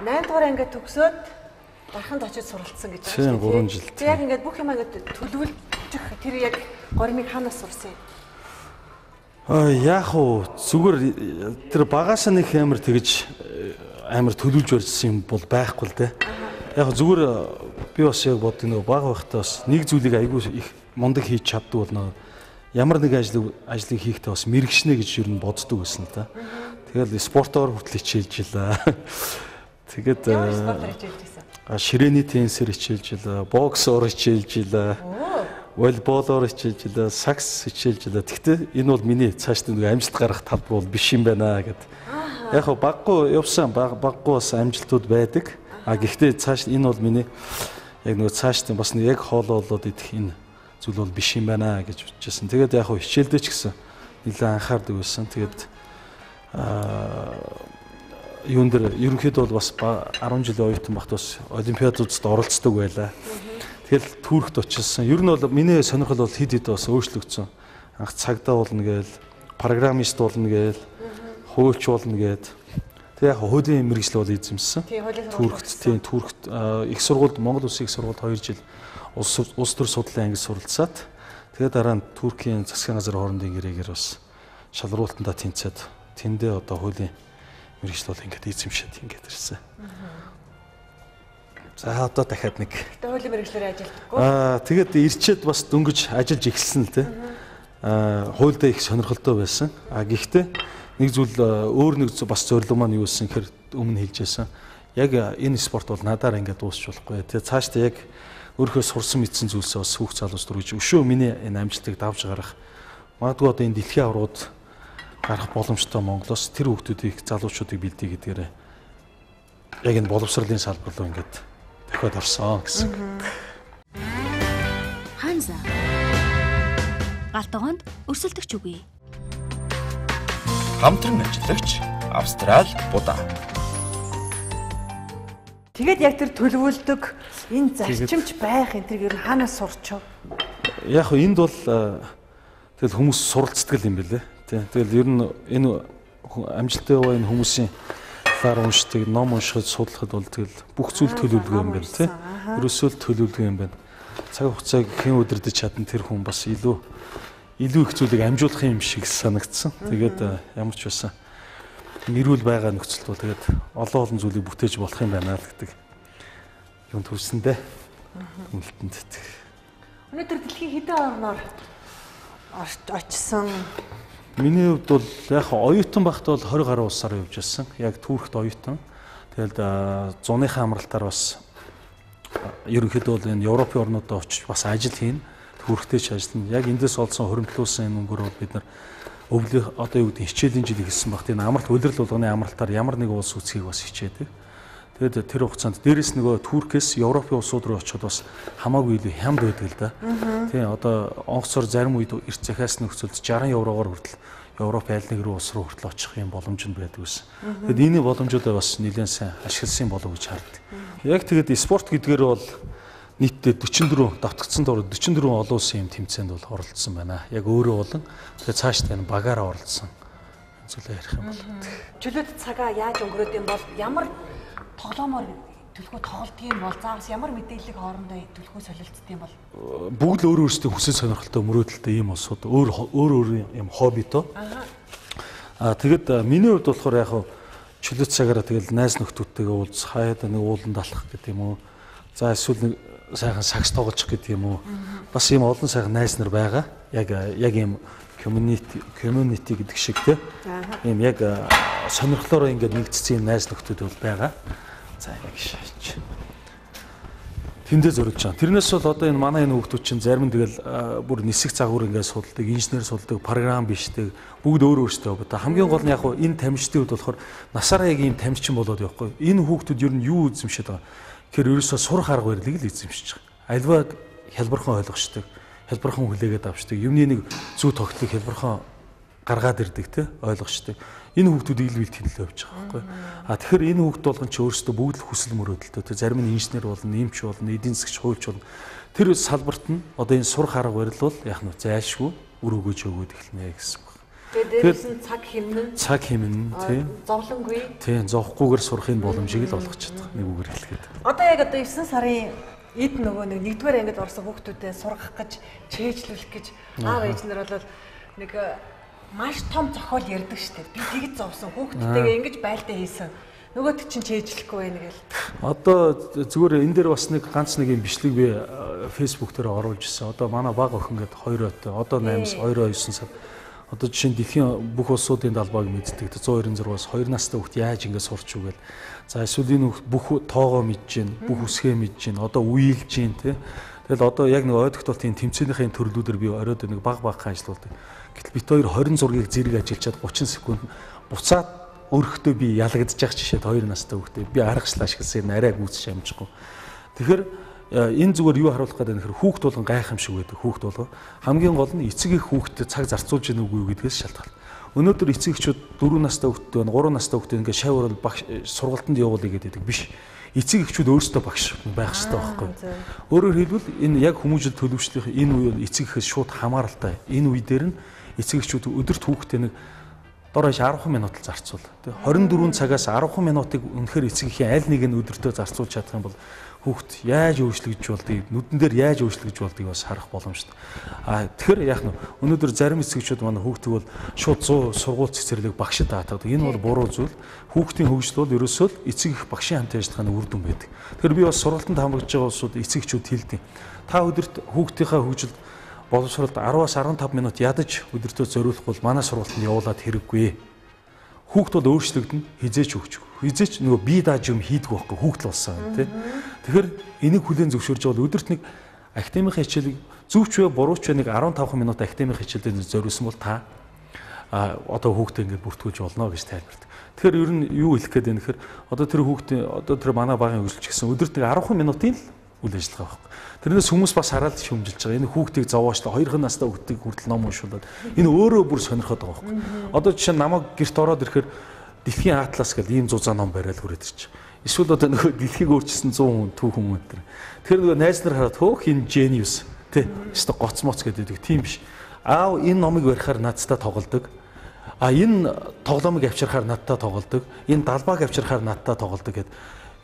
8 дугаар ангид төгсөөд дарханд очиж суралцсан гэж байна. Тийм 3 жил. Тэг яг ингээд бүх юмаа ингээд төлөвлөж тэр яг горимыг ханаас сурсан юм. Яг уу зүгээр тэр багаас нэг амар тэгж амар төлөвлөж барьсан юм бол байхгүй л дээ. Яг зүгээр би бас яг боддог нөгөө баг байхдаа бас нэг зүйлийг айгүй их мундаг хийж чаддаг бол ямар нэг ажлыг хийхдээ бас мэрэгшнэ гэж ер нь боддог байсан л да. Тэгэл спортоор хүртэл хичээлж илаа. Тэгээд ширээний теннисээр хичээлж илаа, боксоор хичээлж илаа. Волейболоор хичээлж илаа, сакс хичээлж илаа. Гэхдээ энэ бол миний цааш нэг амжилт гаргах талбар бол биш юм байна гэд. Яг хоо баггүй явсан баггүй бас амжилтууд байдаг. Гэхдээ цааш энэ бол миний яг нөгөө цааш бас нэг яг хоолоо болоод идэх энэ зүйл бол биш юм байна гэж бодчихсон. Тэгээд яг хоо хичээлдээ ч гэсэн нэлээд анхаардаг байсан. Тэгээд юун дээр ерөнхийдөө бол бас 10 жилийн оюутан багт бас олимпиадуудад оролцдог байлаа. Тэгэл Түркт очилсан. Ер нь бол миний сонирхол бол хэд хэд бас өөрчлөгдсөн. Анх цагдаа болно гээл, программист болно гээл, хуульч болно гээд. Тэг яг хуулийн мэргэжил бол эзэмсэн. Түркт их сургуульд Монгол Улсын их сургуульд 2 жил улс төр судлалын ангид суралцаад тэгээд дараа нь Туркийн засгийн газар хоорондын гэрээгээр бас шалралтандаа тэнцээд тэндээ одоо хуулийн мэргэжил бол ингээд эзэмшээд ингээд ирсэн. За одоо дахиад нэг. Хуулийн мэргэжлээр ажилладаггүй. Тэгээд ирчээд бас дөнгөж ажиллаж эхэлсэн л дээ. хуульдаа их сонирхолтой байсан. Гэхдээ нэг зүйл өөр нэг бас зорилго маань юу байсан гэхээр өмнө хэлжсэн. Яг энэ спорт бол надаар ингээд дуусч болохгүй. Тэгээ цаашдаа яг өөрийнхөө сурсан мэдсэн зүйлсээ бас хүүхд залуус төрөж өшөө миний энэ амжилтыг давж гарах. Магадгүй одоо энэ дэлхийн аврууд гарах боломжтой Монголоос тэр хүүхдүүдийг залуучуудыг бэлдээ гэдгээр яг энэ боловсролын салбар руу ингээд дахиад орсон гэсэн. Ханза. Галтгоонд өрсөлдөгч үгүй. Хамтран ажиллагч Австрали Будаа. Тэгээд яг тэр төлөвлөдөг энэ зарчимч байх энэ тэр ер нь хаанаас сурч вэ? Яг хөө энд бол тэгэл хүмүүс суралцдаг юм билээ. Тэгэл ер нь энэ амжилттай яваа энэ хүмүүсийн талаар уншдаг, ном уншихад судлахад бол тэгэл бүх зүйл төлөвлөдөг юм байна тий. Ерөөсөө төлөвлөдөг юм байна. Цаг хугацааг хэн өдөрдөж чадна тэр хүн бас илүү их зүйлийг амжуулах юм шиг санагдсан. Тэгээд ямар ч байсан нэрүүл байгаа нөхцөлд бол тэгээд олон зүйлийг бүтээж болох юм байна л гэдэг юм төрсөндөө хүнэлтэнд. Өнөөдөр дэлхийн хэдэн орноор очсон? Миний хувьд бол яг оюутан багт бол 20 гаруй улсаар явж байсан. Яг Түүхт оюутан. Тэгэл зуныхаа амралтаар бас ерөнхийдөө бол энэ Европын орнуудад очиж бас ажил хийн. Түүхтэй ч ажиллана. Яг эндээс олсон хуримтлуулсан энэ өнгөөр бид нар өвлөө одоо юу гэдэг хичээлийн жил ихэлсэн багт энэ амралт улирал болгоны амралтаар ямар нэгэн улс үсгийг бас хичээдэг. Тэгээд тэр хугацаанд дээрэс нөгөө Туркээс Европын улсууд руу очиод бас хамаагүй илүү хямд байдаг л да. Тийм одоо онгоцоор зарим үед эрт захиас нөхцөлд 60 еврогоор хүртэл Европ аль нэг улс руу хүртэл очих юм боломж нь байдаг байсан. Тэгэд энэ боломжуудаа бас нэлээд сайн ашигласан болов гэж харддаг. Яг тэгээд спорт гэдгээр бол нийтдээ 44 давтагдсан дор 44 олон улсын юм тэмцээнд бол оролцсон байна. Яг өөрөө болон тэгээд цаашдаа энэ багаараа оролцсон зүйлээ ярих юм бол. Чөлөөт цагаа яаж өнгөрөөд юм бол ямар тоглоомоор төлхөө тоглолт юм бол заавс ямар мэдээллийг хоорондоо төлхөө солилцд юм бол бүгд л өөр өөрсдөө хүсэл сонирхолтой мөрөөдөлтэй ийм улсууд өөр юм хоббитоо. Тэгэд миний хувьд болохоор яг чөлөөт цагаараа тэгэл найз нөхдүүдтэйгээ уулз хаяад нэг ууланд алхах гэдэг юм уу. За эсвэл нэг сайхан сакс тоглож гэдэг юм уу. Бас ийм олон сайхан найз нар байгаа. Яг ийм community гэдэг шиг те. Ийм яг сонирхлоороо ингээд нэгдсэн юм найз нөхдүүд бол байгаа. За яг шаач. Тэндээ зориулж байгаа. Тэрнээс бол одоо энэ манай энэ хүүхдүүд чинь зарим нь тэгэл бүр нисэх загвар ингээд судалдаг, инженер судалдаг, програм бичдэг, бүгд өөр өөртөө байгаа. Хамгийн гол нь яг энэ тамирчдын хувьд болохоор насаараа яг ийм тамирчин болоод явахгүй. Энэ хүүхдүүд ер нь юу эзэмшээд байгаа? Тэгэхээр ерөөсөө сурах арга барилыг л эзэмшиж байгаа. Альваа хялбархан ойлгочтой, хялбархан хүлээгээд авчдаг. Юмны нэг зүй тогтлог хялбархан гаргаад ирдэг те ойлгочтой. Энэ хүүхдүүдийг л бэлтгэл явж байгаа байхгүй. Тэгэхээр энэ хүүхд болгон ч өөрсдөө бүгд л хүсэл мөрөөдөлтөө. Зарим нь инженер болно, нэмч болно, эдийн засгч, хуульч болно. Тэр салбарт нь одоо энэ сурах арга барил бол яг нь зайлшгүй үр өгөөж өгөөд эхэлнэ гэсэн байна. Тэгээд дээрээс нь цаг хэмнэн тийм зовлонгүй. Тийм зовхгүйгээр сурахын боломжийг л олгож чадах нэг үгээр хэлгээд. Одоо яг одоо 9 сарын эд нөгөө нэг 1-р ангид орсон хүүхдүүдэд сургах гэж чэйжлүүлэх гэж аав ээж нар бол нэг маш том зохиол ярьдаг шүү дээ. Би тэгж зовсон хүүхдтэйгээ ингэж байлдаа хийсэн. Нөгөөд чинь чэйжлэхгүй байна гэл. Одоо зүгээр энэ дээр бас нэг ганц нэг юм бичлэг би Facebook дээр оруулж ирсэн. Одоо манай баг охин гээд 2 ойтой. Одоо 8-аас 2-9 сар. Одоо жишээ нь дэлхийн бүх улсуудын далбааг мэддэг. 126-аас 2 настай хүүхд яаж ингэ сурч юу гээл. За эсвэл энэ бүх тоогоо мэдж гин, бүх үсгээ мэдж гин, одоо үеилж гин тий. Тэгэл одоо яг нэг ойдогтол тийм тэмцээнийхээ төрлүүдээр би оройд нэг баг ажиллаулдаг. Гэтэл бит хоёр 20 зургийг зэрэг ажиллачаад 30 секунд буцаад өөрөختөө би ялагдчих жишээд 2 настай хүүхдээ би аргачлаа ашигласан арай гүйцэж амжихгүй. Тэгэхээр энэ зүгээр юу харуулах гэдэг нөхөр хүүхд болгон гайхамшиг байдаг. Хүүхд болгон хамгийн гол нь эцэг их хүүхдэд цаг зарцуулж гэнэ үгүй гэдгээс шалтгаална. Өнөөдөр эцэг эхчүүд 4 настай хүүхдтэй байна, 3 настай хүүхдтэй ингээ шав орол багш сургалтанд явуулъя гэдэг биш. Эцэг эхчүүд өөрсдөө багш байх хэрэгтэй байхгүй. Өөрөөр хэлбэл энэ яг хүмүүжил төлөвчлөх энэ үе эцэг эхээс шууд хамааралтай. Энэ үе дээр нь эцэг эхчүүд өдөрт хүүхдээ нэг дорож 10 минут л зарцуул. 24 цагаас 10 минутыг үнэхээр эцэг эхийн аль нэг нь өдөртөө зарцуулж чадах юм бол хүүхд яаж өөрчлөгдөж болдгийг, нүдэн дээр яаж өөрчлөгдөж болдгийг бас харах боломжтой. Тэгэхээр яг нь өнөөдөр зарим эцэгчүүд манай хүүхдийг бол шууд 100 сургууль цэцэрлэг багшид даатдаг. Энэ бол буруу зүйл. Хүүхдийн хөгжил бол ерөөсөө л эцэг эх багшийн хамт ажиллагааны үр дүн байдаг. Тэгэхээр би бас сургалтанд хамрагдж байгаа улсууд эцэг эхчүүд хэлдэг. Та өдөрт хүүхдийнхээ хөгжилд боловсролд 10-аас 15 минут ядаж өдөртөө зориулахгүй манай сургалтанд явуулаад хэрэггүй. Хүүхд бол өөрчлөгдөн хизээч өгч. Хизээч нөгөө бие дааж юм хийдэг байхгүй хүүхд л болсон тий. Тэгэхээр энийг хүлээн зөвшөөрж бол өдөрт нэг академийн хичээлийг зөвч вэ бурууч вэ нэг 15 минут академийн хичээлд зориулсан бол та одоо хүүхдээ ингээд бүртгүүлж болно гэж тайлбарт. Тэгэхээр ер нь юу хэлэх гээд байна гэхээр одоо тэр хүүхдээ одоо тэр манай багийн хөгжүүлч гэсэн өдөрт нэг 10 минутын л үйл ажиллагаа байхгүй. Тэрнээс хүмүүс бас хараад шүмжилж байгаа. Энэ хүүхдийг зовоочтой 2 настай хүүхдийг хүртэл ном уншуулад энэ өөрөө бүр сонирхоод байгаа байхгүй. Одоо жишээ нь намайг гэрт ороод ирэхээр Дэлхийн Атлас гэдэг ийм зузаан ном бариад хүрээд ирчих. Эсвэл одоо нөгөө дэлхийг өөрчилсөн 100 хүн түүхэн өнтер. Тэгэхээр нөгөө найз нар хараад хөөх энэ genius тий. Өстө гоц моц гэдэг тийм биш. Аав энэ номыг барихаар надтай тоглодог. Энэ тоглоомыг авчирхаар надтай тоглодог. Энэ далбааг авчирхаар надтай тоглодог гэдэг.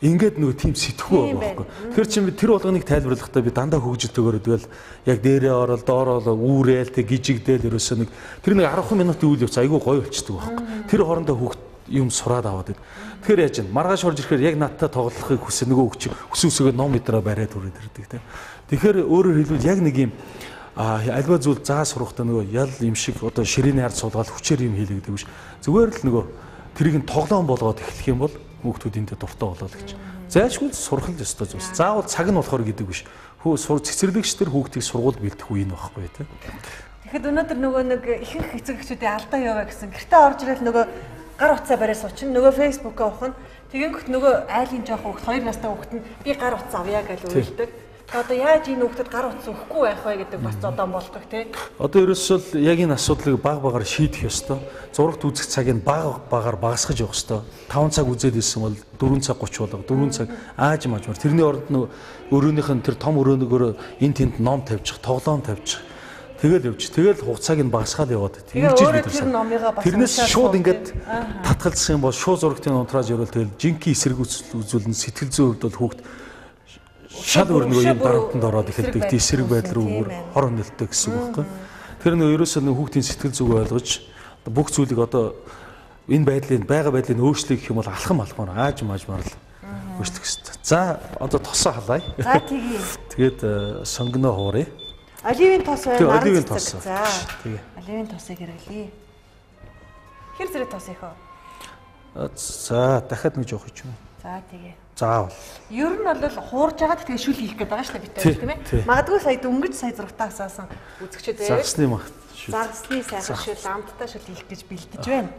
Ингээд нөгөө тийм сэтгүү байгаа байхгүй. Тэгэхээр чи би тэр болгоныг тайлбарлахдаа би дандаа хөгжөлтөөр тэгэл яг дээрээ орол доороо үүрээл тэг гижигдээл ерөөсөө нэг тэр нэг 10 минутын үйл явц айгүй гоё болчихдог байхгүй. Тэр хоорондоо хүүхд юм сураад аваад байд. Тэгэхээр яаж вэ? Маргааш орж ирэхээр яг надтай тоглохыг хүсээ нөгөө хүсүүсгээ ном өдрөө бариад хүрээд ирдэг тийм. Тэгэхээр өөрөөр хэлбэл яг нэг юм альва зүйл заа сурахтаа нөгөө ял юм шиг одоо ширээний ард суулгаад хүчээр юм хийлээ гэдэг биш. Зүгээр л нөгөө тэрийг нь тоглоом болгоод эхлэх юм бол хүүхдүүдийнтэй дуртай болоо л гэж. Зайлшгүй сурах л ёстой зүйлс. Заавал цаг нь болохоор гэдэг биш. Цэцэрлэгч тэр хүүхдийг сургууль бэлдэх үе нь байхгүй тийм. Тэгэхэд өнөөдөр нөгөө нэг ихэнх эцэгчүүдийн алдаа яваа гэсэн. Гэртээ орж ирэл нөгөө гар утсаа бариад суучин нөгөө фэйсбүүкээ ухна. Тэгэнгүүт нөгөө айлын жоох хүүхд 2 настай хүүхд нь би гар утас авъя гэж уйлдаг. Одоо яаж энэ хүүхдэд гар утас өгөхгүй байх вэ гэдэг бас зодон болдог тий. Одоо ерөөсөө яг энэ асуудлыг баг багаар шийдэх ёстой. Зурагт үзэх цагийг баг багаар багасгаж явах ёстой. 5 цаг үзээд ирсэн бол 4 цаг 30 болго 4 цаг ааж мажмар. Тэрний оронд өрөөнийх нь тэр том өрөөнөөр энэ тэнд ном тавьчих, тоглоом тавьчих. Тэгэл явж. Тэгэл хугацааг нь багасгаад яваад. Тэрнээс шууд ингээд татгалзсан юм бол шууд зурагтын унтрааж явал тэгэл жинхэнэ эсрэг үзүүлэн сэтгэл зүйн хувьд бол хүүхд шал өрнөгөө юм дарамтанд ороод эхэлдэг. Тэ эсрэг байдал руу хор хөндлөлттэй гэсэн үг байхгүй. Тэр нэг ерөөсөө нэг хүүхдийн сэтгэл зүг ойлгож бүх зүйлийг одоо энэ байдлыг байгаа байдлыг өөрчлөх гэх юм бол алхамаар ааж маажмаар л өөрчлөх хэрэгтэй. За одоо тосоо халаая. За тэгье. Тэгээд сонгоно хууръя. Оливийн тос байна. Оливийн тос. За. Тэгээ. Оливийн тосыг хэрэглэе. Хэр зэрэг тос их вэ? За дахиад нэг жоох ч юм. За тэгээ. Заавал. Ер нь бол хуурж байгаа тэгээ шүл хийх гээд байгаа шүү дээ бид хоёр тийм ээ. Магадгүй сая дөнгөж сая зургатаа асаасан үзэгчд ээ. Загсны магт шүл. Загсны сайхан шүл амттай шүл хийх гэж бэлдэж байна.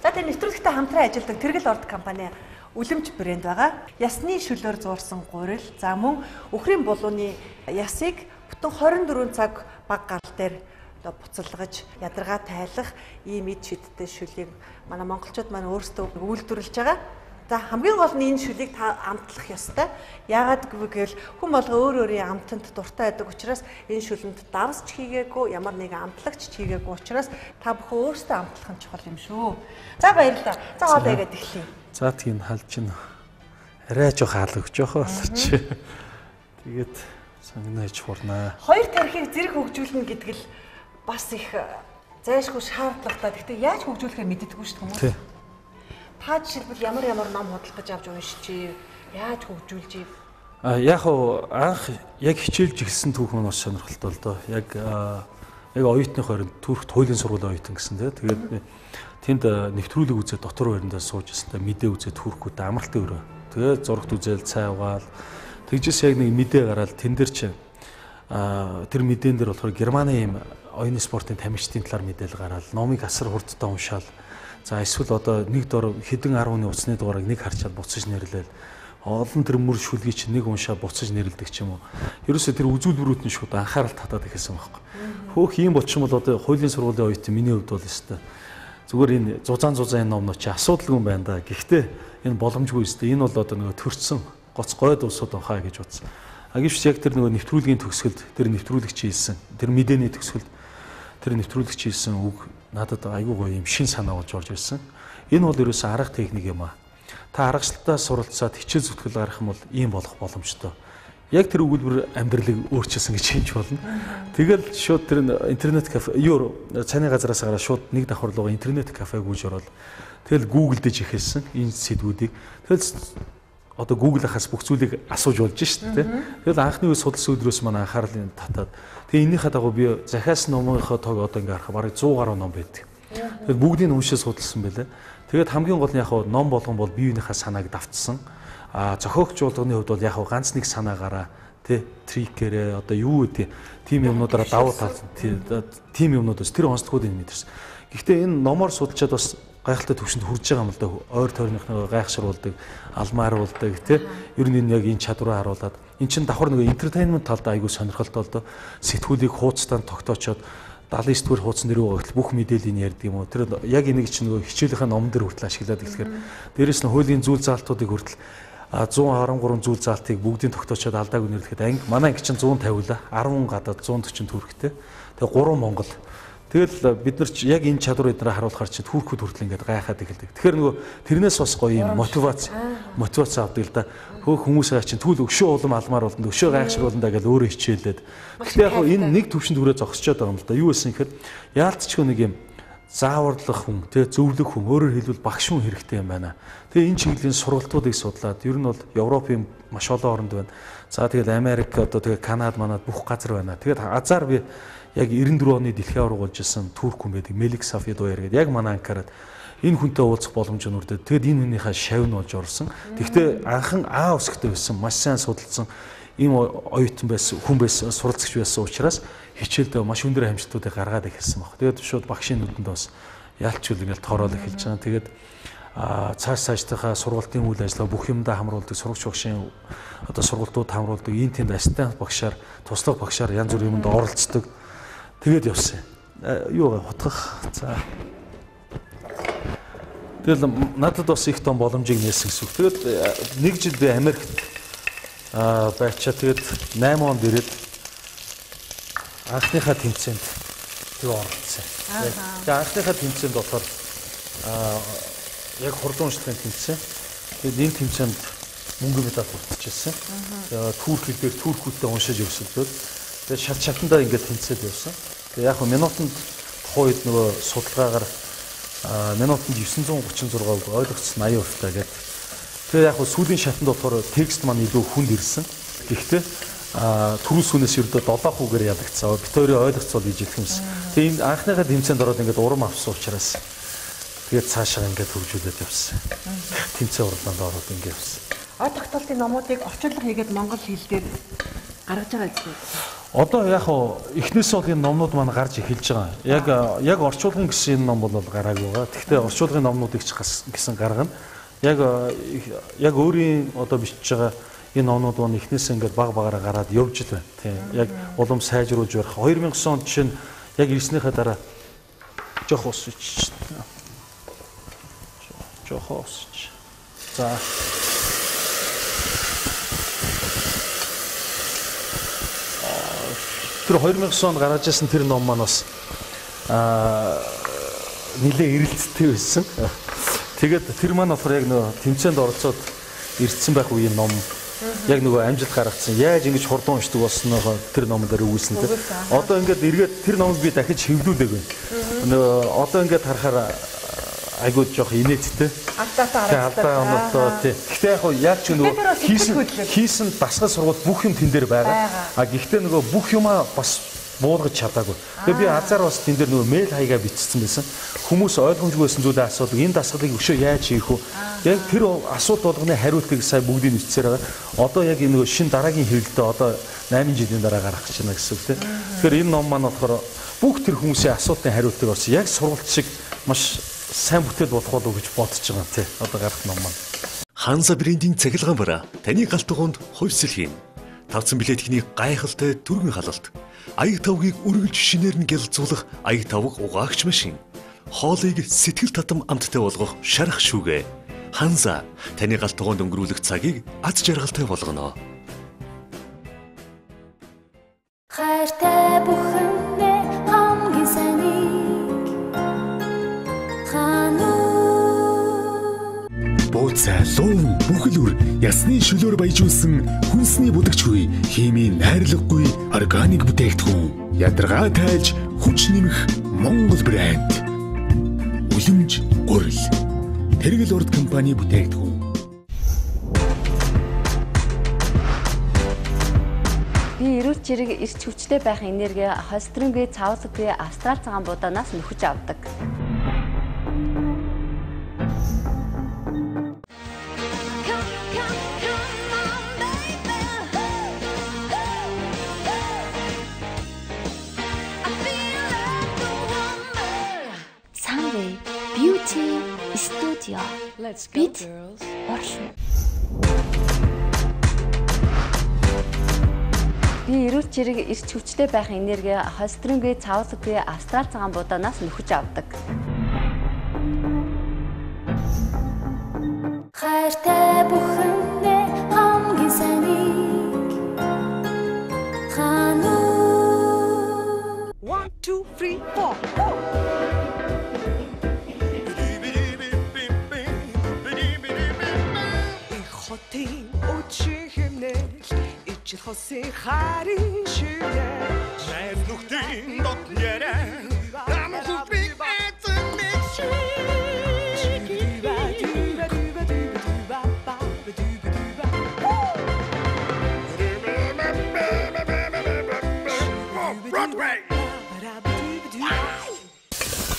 За тэгээ нэвтрүүлэгтээ хамтран ажилладаг Тэргэл орд компани үлэмж брэнд байгаа. Ясны шүлөөр зуурсан гурил. За мөн өхрийн булууны ясыг бүтэн 24 цаг баг гал дээр буцалгаж ядаргаа тайлах ийм эд шидтэй шүлийг манай монголчууд маань өөрсдөө үйлдвэрлэж байгаа. За хамгийн гол нь энэ шүлийг та амтлах ёстой. Яагаад гэвэл хүн болго өөр өөрийн амтанд дуртай байдаг учраас энэ шүлэнд давс ч хийгээгүй, ямар нэгэн амтлагч ч хийгээгүй учраас та бүхэн өөрсдөө амтлах нь чухал юм шүү. За баярлалаа. За одоо яагаад эхлэе. За тийм халж чинь арай жоох хаалга жоохоо болооч. Тэгээд сонгоно хийж хурнаа. Хоёр тархийг зэрэг хөгжүүлнэ гэдэг л бас их зайлшгүй шаардлагатай. Гэхдээ яаж хөгжүүлэхээ мэддэггүй шүү дээ хүмүүс. Та жишээлбэл ямар ном худалдаж авч уншиж, яаж хөгжүүлж ив? Яг анх яг хичээлж эхэлсэн түүх маань бас сонирхолтой л доо. Яг оюутны хоринд Түркт хуулийн сургуулийн оюутан гэсэн тэгээд тэнд нэвтрүүлэг үзээд дотор байрандаа сууж өстой мэдээ үзээд хүрхгүйтэй амралтын өрөө. Тэгээд зурагт үзэл цай угаал. Тэгжээс яг нэг мэдээ гараад тэн дээр чи тэр мэдэн дээр болохоор Германы юм оюуны спортын тамирчдын талаар мэдээлэл гараад номыг асар хурдтай уншаал. За эсвэл одоо нэг дор хэдэн 10-ны утасны дугаарыг нэг харчаад буцаж нэрлээл олон тэр мөр шүлгийг чинь нэг уншаа буцаж нэрлдэг ч юм уу. Ерөөсөө тэр үзүүлбэрүүд нь шууд анхаарал татаад ихсэн байхгүй. Хөөх юм болчихмол одоо хуулийн сургуулийн оюутан миний хувьд бол өстой. Зүгээр энэ зузаан номноо чи асуудалгүй юм байна да. Гэхдээ энэ боломжгүй өстой. Энэ бол одоо нөгөө төрцсөн гоц гойд усууд анхаа гэж утсан. Гэвч яг тэр нөгөө нэвтрүүлгийн төгсгөлд тэр нэвтрүүлэгч хийсэн. Тэр мэдээний төгсгөлд тэр нэвтрүүлэгч хийсэн үг надад айгүй гоё юм шин санаа болж орж ирсэн. Энэ бол ерөөсөн арга техник юм аа. Та аргачлалтаа суралцаад хичээл зүтгэл гаргах юм бол ийм болох боломжтой. Яг тэр өгүүлбэр амьдралыг өөрчилсөн гэж хэлж болно. Тэгэл шууд тэр интернет кафе цааны газараас гараад шууд нэг давхар руу интернет кафе гүйж ороод тэгэл Google дэж ихэлсэн энэ сэдвүүдийг. Тэгэл одоо Google-аас бүх зүйлийг асууж болж шүү дээ. Тэгэл анхны үе судалсан өдрөөс манай анхаарлын татаад тэгээ энэнийхээ дагуу би захиас номынхоо тог одоо ингээ харах бараг 100 гаруй ном байдаг. Тэгэл бүгдийг уншиж судалсан байлаа. Тэгээд хамгийн гол нь яг ном болгон бол биеийнхээ санааг давтсан. Зохиогч болгоны хувьд бол яг ганц нэг санаагаараа тий трикерээ одоо юу гэдэг тим юмнуудаараа давуу тал тим юмнуудаас тэр онцлогуудыг мэдэрсэн. Гэхдээ энэ номоор судалчаад бас гайхалтай төвшөнд хүрж байгаа юм л да. Ойр тойрныхноо гайхшруулдаг, алмааруулдаг тий. Ер нь энэ яг энэ чадвараа харуулад эн чин давхар нэг entertainment талд айгүй сонирхолтой л доо. Сэтгүүлийг хуудастан тогтоочоод 79-р хуудсан дээр өгөх бүх мэдээллийг ярьдаг юм уу. Тэр яг энийг чинь нөгөө хичээлийнхаа номон дээр хүртэл ашиглаад ихлэхээр дээрэс нь хуулийн зүйл заалтуудыг хүртэл 113 зүйл заалтыг бүгдийг тогтоочоод алдаагүй нэрлэхэд анги манай анги чинь 150 лаа 10 гадаад 140 төгрөгтэй. Тэгээ 3 Монгол. Тэгэл бид нар ч яг энэ чадвар эдрээ харуулахар чинь түүхүүд хүртэл ингээд гайхаад эхэлдэг. Тэгэхээр нөгөө тэрнээс бас гоё юм мотивац авдаг л да. Хөөх хүмүүсээ чинь түүл өшөө улам алмаар болонд өшөө гайхшрууландаа гэж өөрөө хичээлээд. Гэхдээ яг энэ нэг төвшөнд хүрээ зогсчод байгаа юм л да. Юу гэсэн ихээр яалтчгүй нэг юм зааварлах хүн, тэ зөвлөх хүн, өөрөөр хэлбэл багш хүн хэрэгтэй юм байна. Тэгээ энэ чиглэлийн сургалтуудыг судлаад ер нь бол Европын маш олон оронд байна. За тэгээд Америк одоо тэгээд Канада манад бүх газар байна. Тэгээд азар би яг 94 оны дэлхийн аварга болж исэн турк хүн байдаг. Мелик Сафидояр гэдэг яг манай анкараад энэ хүнтэй уулзах боломж өнөрдөд. Тэгэд энэ хүнийхээ шавь нь болж орсон. Тэгэхдээ анхан А өсгтэй байсан, маш сайн судалсан ийм оюутан байсан, хүн байсан, суралцагч байсан учраас хичээлдээ маш өндөр амжилтуудыг гаргаад эхэлсэн баг. Тэгээд шууд багшийн нүдэнд бас яалчгүй ингээл тоорол эхэлж байгаа. Тэгээд цаашдынхаа сургалтын үйл ажиллагаа бүх юмдаа хамруулдаг, сурагч багшийн одоо сургалтууд хамруулдаг, энэ тэнд ассистент багшаар, туслах багшаар янз бүрийн юмд оролцдог. Тэгээд явсан. Юу хутгах. За. Тэгэл надад бас их том боломжийг нээсэн гэсэн үг. Тэгээд нэг жил би Америкт байчаа тэгээд 8 онд ирээд анхныхаа тэмцээнд тэг оролцсон. Тэгээд анхныхаа тэмцээнд болохоор яг хурдан уншлагын тэмцээн. Тэгээд энэ тэмцээнд мөнгө медаль хүртчихсэн. Турк хэл дээр туркуудтай уншиж өгсөлдөөд тэгээд шатандаа ингээд тэмцээд явсан. Тэгээд яг минутанд тухайн үед нөгөө судалгаагаар минутанд 936 ойлгогдсон 80% таа гэдэг. Тэгээд яг сүүлийн шатанд болохоор текст маань илүү хүнд ирсэн. Гэхдээ төрүүлс хүнээс ердөө 7%-гээр ядагцсан. Бид хоёрын ойлгоцол хийж хэлэх юмсан. Тэгээд энэ анхныхаа тэмцээнд ороод ингээд урам авсан учраас тэгээд цаашаа ингээд хөгжүүлээд явсан. Тэмцээн уралдаанд ороод ингээд явсан. Тогтоолтын номуудыг орчуулга хийгээд монгол хэл дээр гаргаж байгаа гэсэн. Одоо яг эхнээс бол энэ номнууд маань гарч эхэлж байгаа. Яг орчуулгын гэсэн энэ ном бол гараагүй байгаа. Гэхдээ орчуулгын номнуудыг ч гэсэн гаргана. Яг өөрийн одоо бичиж байгаа энэ номнууд маань эхнээс ингээд багаараа гараад явж л байна. Тийм. Яг улам сайжруулж барих. 2009 онд чинь яг ирснийхаа дараа жоох усч. Жоох усч. За. Тэр 2009 онд гаргаж ирсэн тэр ном маань бас нэлээ эрэлттэй байсан. Тэгээд тэр маань болохоор яг нөгөө тэмцээнд оролцоод ирсэн байх үеийн ном яг нөгөө амжилт гаргацсан. Яаж ингэж хурдан уншдаг болсноогоо тэр номон дээр өгүүлсэн те. Одоо ингээд эргээд тэр номыг би дахиж хэвлүүлээг байна. Нөгөө одоо ингээд харахаар айгуу жоох инээдтэй. Алдаа оноо тий. Гэхдээ яг ч нөгөө хийсэн дасгал сургууль бүх юм тэн дээр байгаа. Гэхдээ нөгөө бүх юмаа бас буулгаж чадаагүй. Тэгээ би азар бас тэн дээр нөгөө мэйл хаягаа бичсэн байсан. Хүмүүс ойлгомжгүй байсан зүйлээ асуудаг. Энэ дасгалыг өшөө яаж хийх вэ? Яг тэр асуулт болгоны хариултыг сая бүгдийг бичсээр байгаа. Одоо яг энэ нөгөө шин дараагийн хэвлэлдээ одоо 8 жилийн дараа гарах гэж байна гэсэн үг тийм. Тэгэхээр энэ ном маань болохоор бүх тэр хүмүүсийн асуултын хариултыг орсон. Яг сургалт шиг маш сайн бүтээл болох болов гэж бодож байгаа тийм. Одоо гарах ном маань. Ханза брендийн цахилгаан бараа таны галт туганд хувьсэл хийн. Тавцсан билетний гайхалтай түргэн халалт. Аяг тавгийг үргэлж шинээр нь гялцуулах аяг тавг угаагч машин. Хоолыг сэтгэл татам амттай болгох шарах шүүгээ. Ханза таны галт туганд өнгөрүүлэх цагийг аз жаргалтай болгоно. Хайртай бүхэндээ хамгийн сайныг Бууцаа луун бүхэл үр ясны шөлөөр баяжуулсан хүнсний бүдэгчгүй химийн найрлагагүй органик бүтээгдэхүүн ядаргаа тайлж хүч нэмэх Монгол брэнд Үлэмж гурил Тэргэл урд компани бүтээгдэхүүн Би эрүүл чирэг эрч хүчтэй байх энерги холестерингүй цаавлаггүй австрал цагаан будаанаас нөхөж авдаг. Sunway Beauty Studio. Бид орлоо. Би эрүүл чирэг эрч хүчтэй байх энерги холестерингүй цаавлаггүй австрал цагаан будаанаас нөхөж авдаг. Хайртай бүхэндээ хамгийн сайныг хануу 1 2 3 4 хотын өчиг хэмнэл ичил хосын харин шивнэ найз нүхтийн дот ярэ намайг би эцэн мэши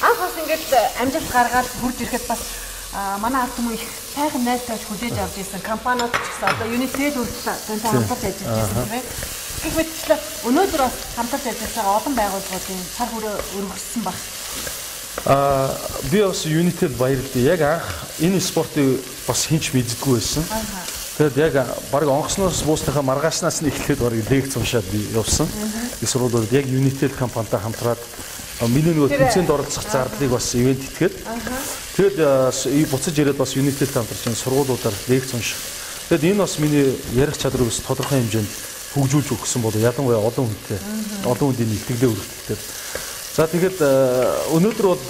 Анхаас ингээд амжилт гаргаад хурж ирэхэд бас манай ард түмэн их сайхан найз тавьж хүлээж авч ирсэн компаниуд ч гэсэн одоо Unitel хүртэл тэнцээ хамтарч ажиллаж байсан тийм ээ. Гэх мэтчлээ өнөөдөр бас хамтарч ажиллаж байгаа олон байгууллагуудын цар хүрээ өргөссөн баг. Би бас Unitel баярлалаа. Яг анх энэ спортыг бас хинч мэддэггүй байсан. Тэгэд яг баг онгоцноос буусныхаа маргаашнаас нь эхлээд баг лекц уншаад би явсан. Их сургуулиуд яг Unitel компанитай хамтраад миний нөгөө тэмцээнд оролцох зардлыг бас ивент итгээд тэгэд буцаж ирээд бас Unitel хамтарч сургуулиудаар лекц унших. Тэгэд энэ бас миний ярих чадрыг бас тодорхой хэмжээнд хөгжүүлж өгсөн болоо ялангуяа олон хүнд энэ илтгэлээ өргөдөлтэй. За тэгэд өнөөдөр бол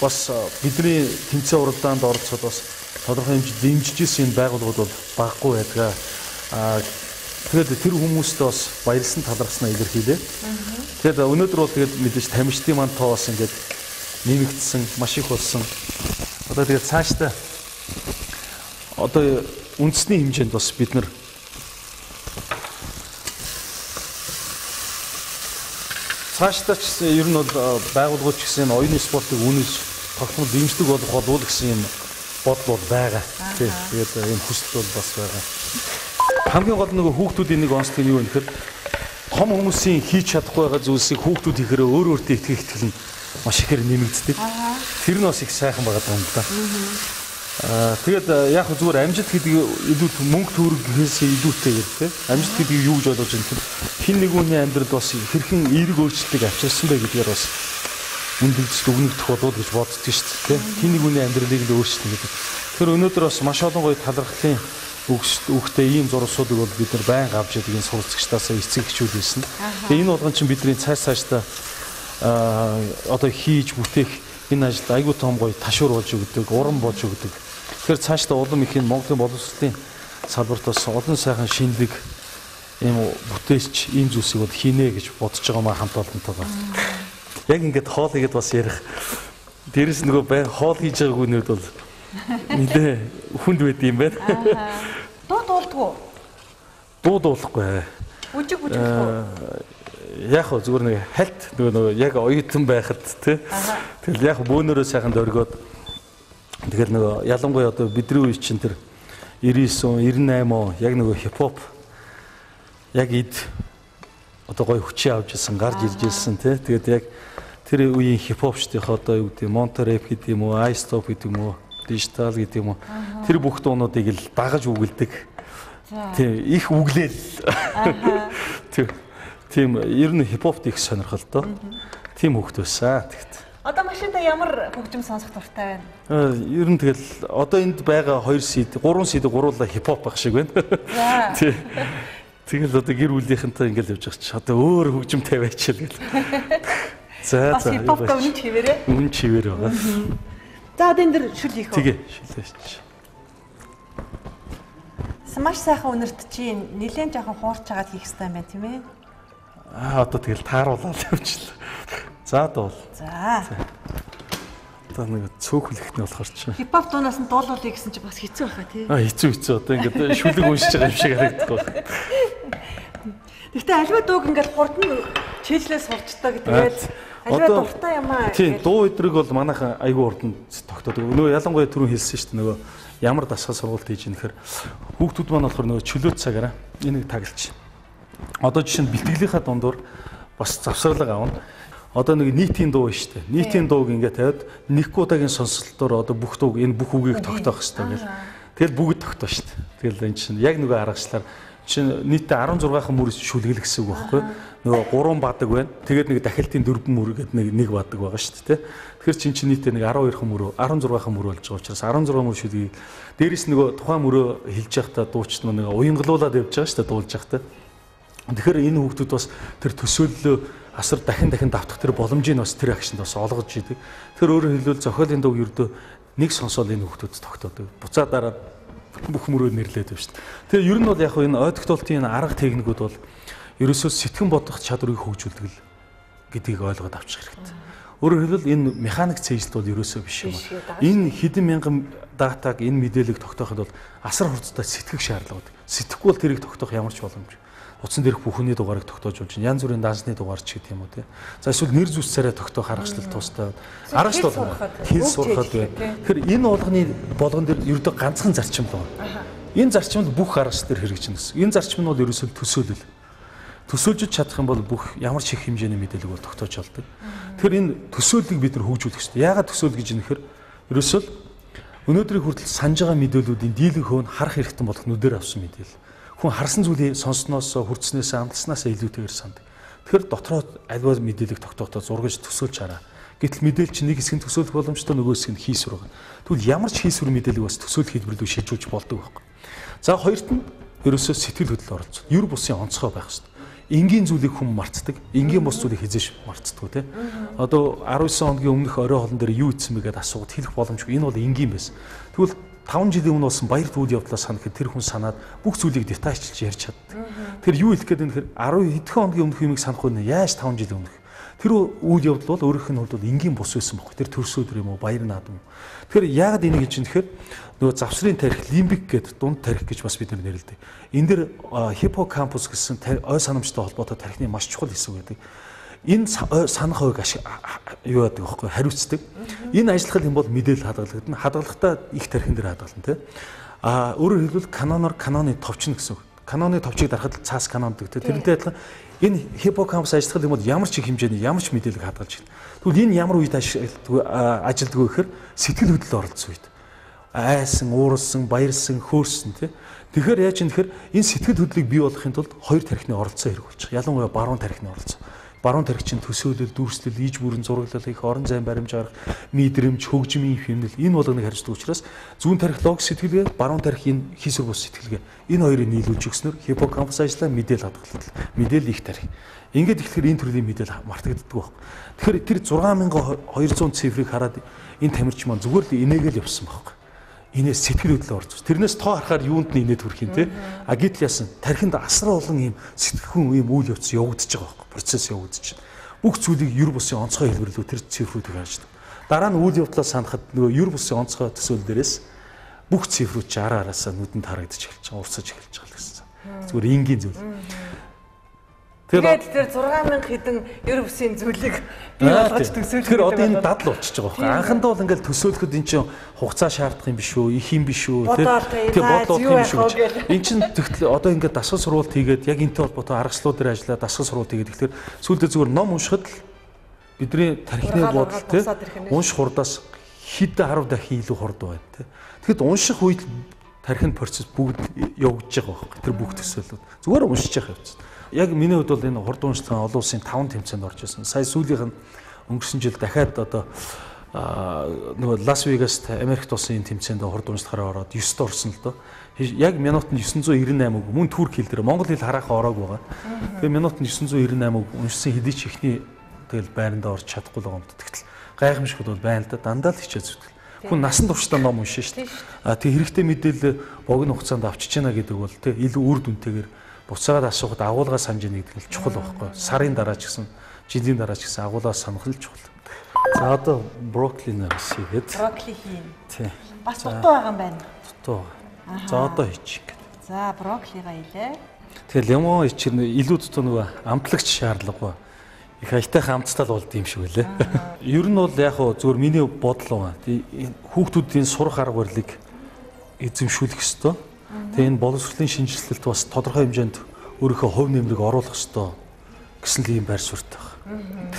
бас бидний тэмцээн уралдаанд оролцоод бас тодорхой хэмжээнд дэмжиж ирсэн байгууллагууд бол баггүй байдаг. Тэгээд тэр хүмүүстээ бас баярлсан талархснаа илэрхийлээ. Тэгээд өнөөдөр бол тэгээд мэдээж тамирчдын маань тоо бас ингээд нэмэгдсэн, маш их болсон. Одоо тэгээд цаашдаа одоо үндэсний хэмжээнд бас бид нар цаашдаа ч ер нь бол байгууллагууд ч гэсэн оюуны спортыг үнэлж тогтмол дэмждэг болох болов гэсэн юм бодол байгаа. Тэгээд энэ хүсэл бол бас байгаа. Хамгийн гол нэг хүүхдүүдийн нэг онцлог нь юу вэ гэхээр том хүмүүсийн хийж чадахгүй байгаа зүйлсийг хүүхдүүд хийхээр өөр өөртөө итгэх итгэл нь маш ихээр нэмэгддэг. Тэр нь бас их сайхан байгаа юм да. Тэгээд яг зүгээр амжилт гэдэг илүү мөнгө төгрөг гэхээс илүүтэйгээр тийм амжилт гэдэг юу гэж бодож байна гэхээр хин нэг хүний амьдралд бас хэрхэн эерэг өөрчлөлтийг авчирсан бэ гэдгээр бас үндэлж дүгнэгдэх болов гэж боддог шүү дээ тийм хин нэг хүний амьдралыг л өөрчлөлт гэдэг. Тэр өнөөдөр бас маш олон гоё талархлын үгтэй ийм зурсуудыг бол бид нар байнга авч яадаг энэ суралцагчдаас эцэгчүүлсэн. Тэгээ энэ болгон чинь бидний цаашдаа одоо хийж бүтээх энэ ажилд айгүй том гоё ташуур болж өгдөг, уран болж өгдөг. Тэгэхээр цаашдаа улам их энэ Монголын боловсролын салбарт бас олон сайхан шинэлэг ийм бүтээлч ийм зүйлсийг бол хийнэ гэж бодож байгаа маа хамт олонтойгоо. Яг ингээд хоол игээд бас ярих. Дээрэс нөгөө бай хоол хийж байгаагүй нүд бол нэлээ хүнд байд юм байна. Дуу дуулдгүй. Дуу дуулахгүй. Үжиг бүжиглэхгүй. Яг хөө зүгээр нэг хальт нөгөө яг оюутан байхад тий. Тэгэл яг бөөнөрөө сайхан дөргөөд тэгэл нөгөө ялангуяа одоо бидний үе чинь тэр 99 98 яг нөгөө хипхоп яг ид одоо гоё хүчээ авч ирсэн гарч ирж ирсэн тий. Тэгээд яг тэр үеийн хипхопчдын одоо юу гэдэг Монтереп гэдэг юм уу, Айстоп гэдэг юм уу, Дижитал гэдэг юм уу. Тэр бүх дуунуудыг л дагаж үгэлдэг. Тийм их үглээл. Тийм ер нь хипхопт их сонирхолтой. Тийм хөвгт байсан. Тэгт. Одоо машинда ямар хөгжим сонсох дуртай байна? Ер нь тэгэл одоо энд байгаа 2 CD, 3 CD гуруула хипхоп байх шиг байна. Тийм. Тэгэл одоо гэр бүлийнхэнтэй ингээл явж байгаа чи одоо өөр хөгжим тавиач л гэл. За бас хипхоп үнэн чивэрээ. Үнэн чивэр байгаа. За одоо энэ дэр шүл хийх үү? Тэгээ шүлээч. Маш сайхан үнэрт чи нэлээд жоохон хуурч хагаад хийх хэрэгтэй юм байна тийм ээ? Одоо тэгэл тааруулаад явчихлаа. За дуул. За. Одоо нэг цөөхлөхний болохоор чи. Хипхоп дуунаас нь дуулуулъя гэсэн чи бас хэцүү байхаа тий. Хэцүү одоо ингээд шүлэг уншиж байгаа юм шиг харагдах байна. Гэхдээ альва дууг ингээд хурдан чийжлээс сурчдаг. Тэгээд альва дуртай юм аа. Тийм, дуу өдрийг бол манайхан айгүй хурдан тогтоодог. Нөгөө ялангуяа түрүүн хэлсэн шүү дээ. Нөгөө ямар дасгал сургалт хийж нэхэр хүүхдүүд маань болохоор нөгөө чөлөө цагаараа энийг таглаж. Одоо жишээ нь бэлтгэлийнхаа дундуур бас завсарлага аавна. Одоо нэг нийтийн дуу шүү дээ. Нийтийн дууг ингээд тавиад нэг удаагийн сонсолтоор одоо бүх дууг энэ бүх үгийг тогтоох хэрэгтэй гэл. Тэгэл бүгд тогтоо шүү дээ. Тэгэл энэ чинь яг нөгөө аргачлаар чинь нийтдээ 16хан мөр шүлгэл гэсэн үг байхгүй. Нөгөө 3 бадаг байна. Тэгээд нэг дахилтын 4 мөр гэдэг нэг бадаг байгаа шүү дээ. Тэгэхээр чинь нийтдээ нэг 12хан мөр 16хан мөр болж байгаа учраас 16 мөр шүлгийг дээрээс нөгөө тухайн мөрөө хэлж явахдаа дуучид нэг уянгалуулаад явж байгаа шүү дээ дуулж явахдаа. Тэгэхээр энэ хүүхдүүд бас тэр төсөөллөө асар дахин давтах тэр боломжийг бас тэр агшинд бас олгож идэг. Тэр өөрөөр хэлбэл зохиолын дууг ердөө нэг сонсоод энэ хүүхдүүд тогтоодог. Буцаа дараа бүх мөрөө нэрлээд байна шүү дээ. Тэгээ ер нь бол яг энэ ойдогтолтын энэ арга техникүүд бол ерөөсөө сэтгэн бодох чадварыг хөгжүүлдэг л гэдгийг ойлгоод авчих хэрэгтэй. Өөрөөр хэлбэл энэ механик цэжлэлт бол ерөөсөө биш юм аа. Энэ хэдэн мянган датаг энэ мэдээллийг тогтооход бол асар хурцтай сэтгэх шаардлага байдаг. Сэтгэхгүй бол тэрийг тогтоох ямар ч боломжгүй. Утсан дээрх бүхний дугаарыг тогтоож болж байна. Янз бүрийн дансны дугаар ч гэдэг юм уу тий. За эсвэл нэр зүс царай тогтоох аргачлал туустай. Аргачлал хэл сурахад байна. Тэгэхээр энэ болгон дээр ердөө ганцхан зарчим л байна. Энэ зарчимд бүх аргачлал дээр хэрэгжинэ гэсэн. Энэ зарчим нь бол ерөөсөө төсөөлөл. Төсөөлж чадах юм бол бүх ямар ч их хэмжээний мэдээлэл бол тогтоож болдог. Тэгэхээр энэ төсөөллийг бид нар хөгжүүлэх хэрэгтэй. Яагаад төсөөл гэж нэхэр ерөөсөө өнөөдрийн хүртэл санаж байгаа мэдээллүүдийн дийлэнх хөөн харах хэрэгтэн болох нүдээр авсан мэдээлэл. Хүн харсан зүйлийг сонссноос хүрдснээс амлснаас илүүтэйгээр санд. Тэгэхээр дотроо альва мэдээлэл тогтоохтой зургаж төсөөлж хараа. Гэтэл мэдээлэл чинь нэг хэсэг нь төсөөлөх боломжтой нөгөө хэсэг нь хийсвэр байна. Тэгвэл ямар ч хийсвэр мэдээлэл бас төсөөлөх хэлбэрлүү шилжүүлж болдог байхгүй. За хоёрт нь ерөөсөө сэтгэл хөдлөл оролцсон. Ер бусын онцгой байх хэрэгтэй. Энгийн зүйлийг хүн мартдаг. Энгийн бус зүйлийг хизээш мартдаг тий. Одоо 19 хоногийн өмнөх орой хоолн дээр юу ийдсэн бэ гэдээ асууад хэлэх боломжгүй. Энэ бол энгийн байсан. Тэгвэл 5 жилийн өмнө болсон баяр үйл явдлаа санахад тэр хүн санаад бүх зүйлийг детальчилж ярьж чаддаг. Тэр юу хэлэх гээд нэхэр 10 хэдхэн хоногийн өмнөх юмыг санах нь яаж 5 жилийн өмнөх. Тэр үйл явдал бол өөрийнх нь хувьд энгийн бус байсан бохоо. Тэр төрсөдөр юм уу, баяр наадам. Тэгэхээр яагаад энийг хийж нэхэр нөгөө завсрын тарих, лимбик гэдэг дунд тарих гэж бас бид нар нэрлэдэг. Энэ дэр хиппокампус гэсэн ой санамжтай холбоотой тарихны маш чухал хэсэг байдаг. Энэ санах ойг юу яадаг вэ? Хариуцдаг. Энэ ажиллах юм бол мэдээлэл хадгалагдана. Хадгалахдаа их тархин дээр хадгална тий. Өөрөөр хэлбэл каноноор каноны товчно гэсэн үг. Каноны товчийг дарахад цаас канон гэдэг. Тэрнтэй адилхан энэ хиппокампус ажиллах юм бол ямар ч их хэмжээний ямар ч мэдээлэл хадгалж байна. Тэгвэл энэ ямар үед ажилддаг вэ гэхээр сэтгэл хөдлөл оролцсон үед. Айсан, уурсан, баярлсан, хөөрсөн тий. Тэгэхээр яаж юм тэгэхээр энэ сэтгэл хөдлөлийг бий болгохын тулд хоёр тархины оролцоо хэрэг болж байгаа. Ялангуяа баруун тархины оролцоо. Баруун тархи чинь төсөөлөл, дүрслэл, иж бүрэн зураглал их орон зайн баримж гарах, мэдрэмж, хөгжмийн хэмнэл энэ болгоныг харьцдаг учраас зүүн тархи логик сэтгэлгээ, баруун тархи энэ хийсвэр бус сэтгэлгээ. Энэ хоёрыг нийлүүлж өгснөөр хиппокампус ажиллаа мэдээлэл хадгалалт. Мэдээлэл их тархи. Ингээд ихлэхээр энэ төрлийн мэдээлэл мартагддаг байх. Тэгэхээр тэр 6200 цифрыг хараад энэ тамирч маань зүгээр л инээгээл явсан байхгүй. Инээс сэтгэл хөдлөл орж. Тэрнээс тоо харахаар юунд нь инээд хүрх юм те. Гэтэл яасан тархинд асар олон ийм сэтгэхүйн ийм үйл явц явагдаж байгаа байхгүй. Процесс явагдаж байна. Бүх зүйлийг ер бусын онцгой хэлбэрлүү тэр цифрүүдийг хааждаг. Дараа нь үйл явдлаа санахад нөгөө ер бусын онцгой төсөөл дээрээс бүх цифрүүд чи араасаа нүдэнд харагдаж эхэлж байгаа, урсаж эхэлж байгаа гэсэн. Зүгээр энгийн зүйл. Тэгээд тэр 6000 хэдэн ер бусын зүйлийг бий болгож төсөөлөх. Тэр одоо энэ дадал болчихж байгаа байхгүй. Анхандаа бол ингээл төсөөлөхөд эн чинь хугацаа шаардах юм биш үү, их юм биш үү, тэр бодлоо юм биш үү. Эн чинь тэгтэл одоо ингээд дасгал сургалт хийгээд яг энэтэй холбоотой аргачлалуудаар ажиллаад дасгал сургалт хийгээд тэгэхээр сүүлдээ зүгээр ном уншихад л бидний тархины бодол тий унших хурдаас хэд 10 дахин илүү хурд байна тий. Тэгэхэд унших үед тархины процесс бүгд явагдаж байгаа байхгүй. Тэр бүх төсөөлөд зүгээр уншиж явах явц. Яг миний хувьд бол энэ хурд уншилсан олон улсын 5 тэмцээнд орж ирсэн. Сая сүүлийнх нь өнгөрсөн жил дахиад одоо нөгөө Лас Вегаст Америкт болсон энэ тэмцээнд хурд уншлагаараа ороод 9-т орсон л доо. Яг минутанд 998 үг мөн турк хэл дээр монгол хэл хараахан ороог байгаа. Тэгээ минутанд 998 үг уншсан хэдий ч ихний тэгэл байранда орж чадахгүй л байгаа юм. Тэгтэл гайхамшигуд бол байна л да. Дандаа л хичээж зүтгэл. Хүн насан туршдаа ном уншина шүү дээ. Тэг хэрэгтэй мэдээлэл богино хугацаанд авчиж яана гэдэг бол тэг илүү үр дүнтэйгээр буцаагаад асуухад агуулгаа санаж яана гэдэг нь чухал байхгүй. Сарын дараа ч гэсэн, жилийн дараа ч гэсэн агуулгаа санах л чухал. За одоо брокколинаа бас хийгээд. Брокколи хийн. Тий. Бас дутуу байгаа юм байна. Дутуу. За одоо хийчих. За брокколигаа хийлээ. Тэгэхээр лимон ичээр илүү дутуу нөгөө амтлагч шаардлагагүй. Их аятайхан амттай л болд юм шиг үлээ. Ер нь бол яг хөө зөвөр миний бодол байна. Хүүхдүүдийн сурах арга барилыг эзэмшүүлэх ёстой. Тэгээ энэ боловсролын шинжилэлд бас тодорхой хэмжээнд өөрийнхөө хувь нэмрийг оруулах ёстой гэсэн л ийм байр суурьтай байна.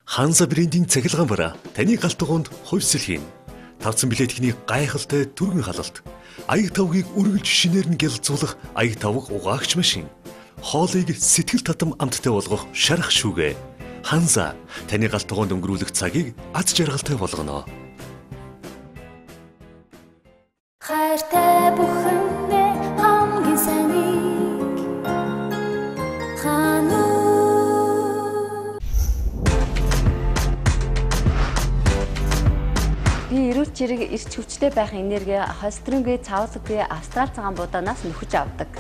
Ханза брендийн цахилгаан бараа таны галт дугуйнд хувьсэл хийн. Тавцсан билетикний гайхалтай түргэн халалт. Аяг тавгийг үргэлж шинээр нь гялцуулах аяг тавг угаагч машин. Хоолыг сэтгэл татам амттай болгох шарах шүүгээ. Ханза таны галт дугуйнд өнгөрүүлэх цагийг аз жаргалтай болгоно. Хайртай бүхэндээ хамгийн сайныг хануу. Би эрүүл чирэг эрч хүчтэй байх энерги холестерингүй цаавлаггүй австрал цагаан будаанаас нөхөж авдаг.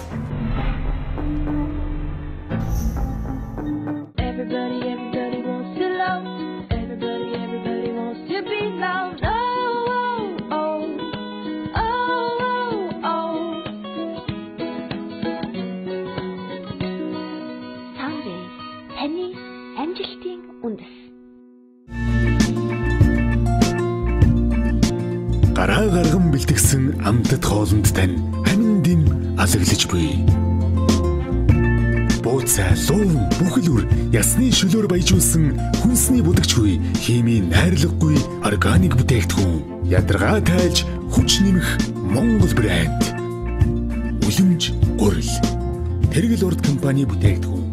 Гараа гарган бэлтгэсэн амтд хоолнд тань амин дэм алаглаж буй. Бууцаа луун бүхэл үр ясны шөлөөр баяжуулсан хүнсний будагч буй химийн найрлаггүй органик бүтээгдэхүүн. Ядаргаа тайлж хүч нэмэх Монгол брэнд. Үлэмж гурил. Тэргэл урд компани бүтээгдэхүүн.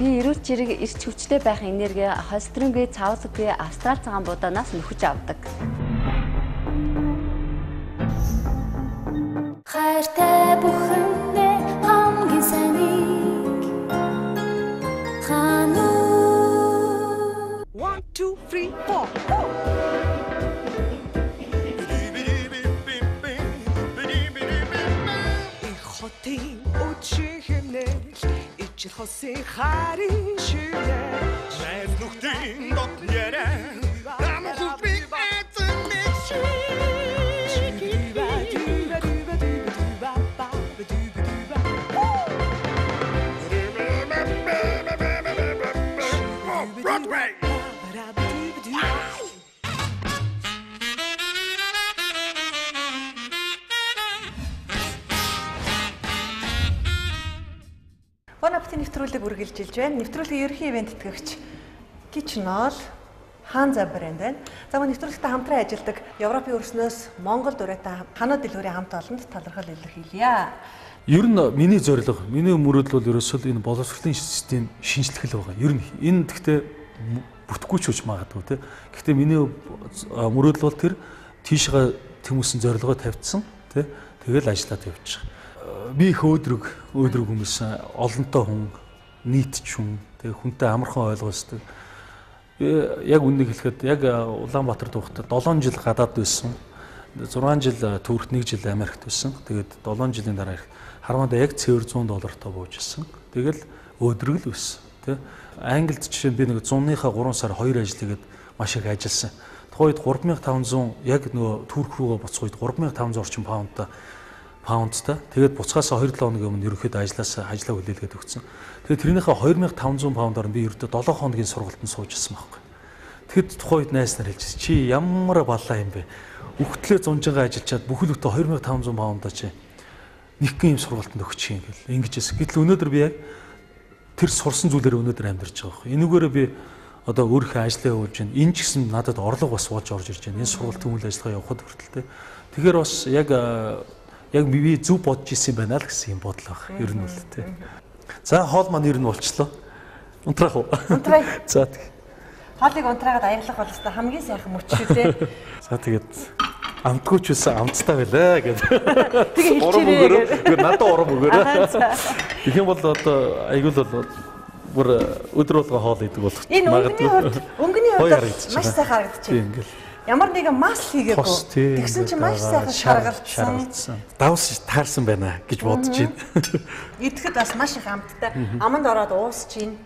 Би эрүүл чирэг эрч хүчтэй байх энерги холестерингүй цаавлаггүй австрал цагаан будаанаас нөхөж авдаг. Хайртай бүхэндээ хамгийн сайныг хануу. 1 2 3 4 хотын өчигнэл ичил хосын харин шивнэ найз нүхтийн дот ярэ намайг би эцэнэ чи Broadway. Аппетит нэвтрүүлэг үргэлжилж байна. Нэвтрүүлгийн ерөнхий ивент тэтгэгч Kitchen-All Ханза брэнд байна. За мөн нэвтрүүлэгтээ хамтран ажилладаг Европын өрснөөс Монгол дүрээтэй Ханаа дэлгүүрийн хамт олонд талархал илэрхийлье. Ер нь миний зорилго, миний мөрөөдөл бол ерөөсөө энэ боловсролын систем шинжлэх байгаа. Ер нь энэ гэхдээ бүтэхгүй ч үуч магадгүй тий. Гэхдээ миний мөрөөдөл бол тэр тийшээ тэмүүсэн зорилгоо тавьдсан тий. Тэгэл ажиллаад явчих. Би их өөдрөг хүмүүс олонтой хүн, нийтч хүн, тэгээ хүнтэй амархан ойлгоосдаг. Яг үннийг хэлэхэд яг Улаанбаатарт байхдаа 7 жил гадаад байсан. 6 жил Туркт, 1 жил Америкт байсан. Тэгээд 7 жилийн дараа хармаадаа яг цэвэр $100 бууж ирсэн. Тэгэл өөдрөг л байсан, тий. Англид жишээ нь би нэг 100-ныхаа 3 сар 2 ажил хийгээд маш их ажилласан. Тухайд 3500 яг нөгөө Турк руугаа буцах үед 3500 орчим паундтай. Тэгээд буцахаас 2-7 хоногийн өмнө ерөнхийдөө ажиллаа хүлээлгээд өгсөн. Тэгээд тэрнийхээ 2500 паундаар би ердөө 7 хоногийн сургалтанд сууж ирсэн байхгүй. Тэгэд тухайд найз нар хэлжсэн. Чи ямар балаа юм бэ? Үхтлээ зунжингаа ажиллаад бүхэл бүтэ 2500 паундаа чи нэгэн юм сургалтанд өгч юм гэл. Ингэжсэн. Гэтэл өнөөдөр би яг тэр сурсан зүйлээр өнөөдөр амьдарч байгаа байхгүй. Энэгээрээ би одоо өөрийнхөө ажлаа явуулж байна. Энэ ч гэсэн надад орлого бас болж орж ирж байна. Энэ сургалтын үйл ажиллагаа явахад хүртэл. Тэгэхээр бас яг би зөв бодож ирсэн байна л гэсэн юм бодол баг. Ер нь бол тий. За хоол маань ер нь болчлоо. Унтраах уу? Унтраа. За тэг. Хоолыг унтраагаад аяглах бол өстой хамгийн сайхан мөч шүү дээ. За тэгээд амтгүй ч байсан амттай байлаа гэдэг. Тэгээ хэлчихээ. Гэр надад урам өгөөрэй. Тэгэх юм бол одоо айгуул бол бүр өдөр болгоо хоол идэг болох. Энэ өнгөний хувьд маш сайхан харагдаж байна. Ямар нэгэн мас хийгээгүй. Тэгсэн чинь маш сайхан шаргалцсан. Давс таарсан байна гэж бодож байна. Идэхэд бас маш их амттай. Аманд ороод уусч байна.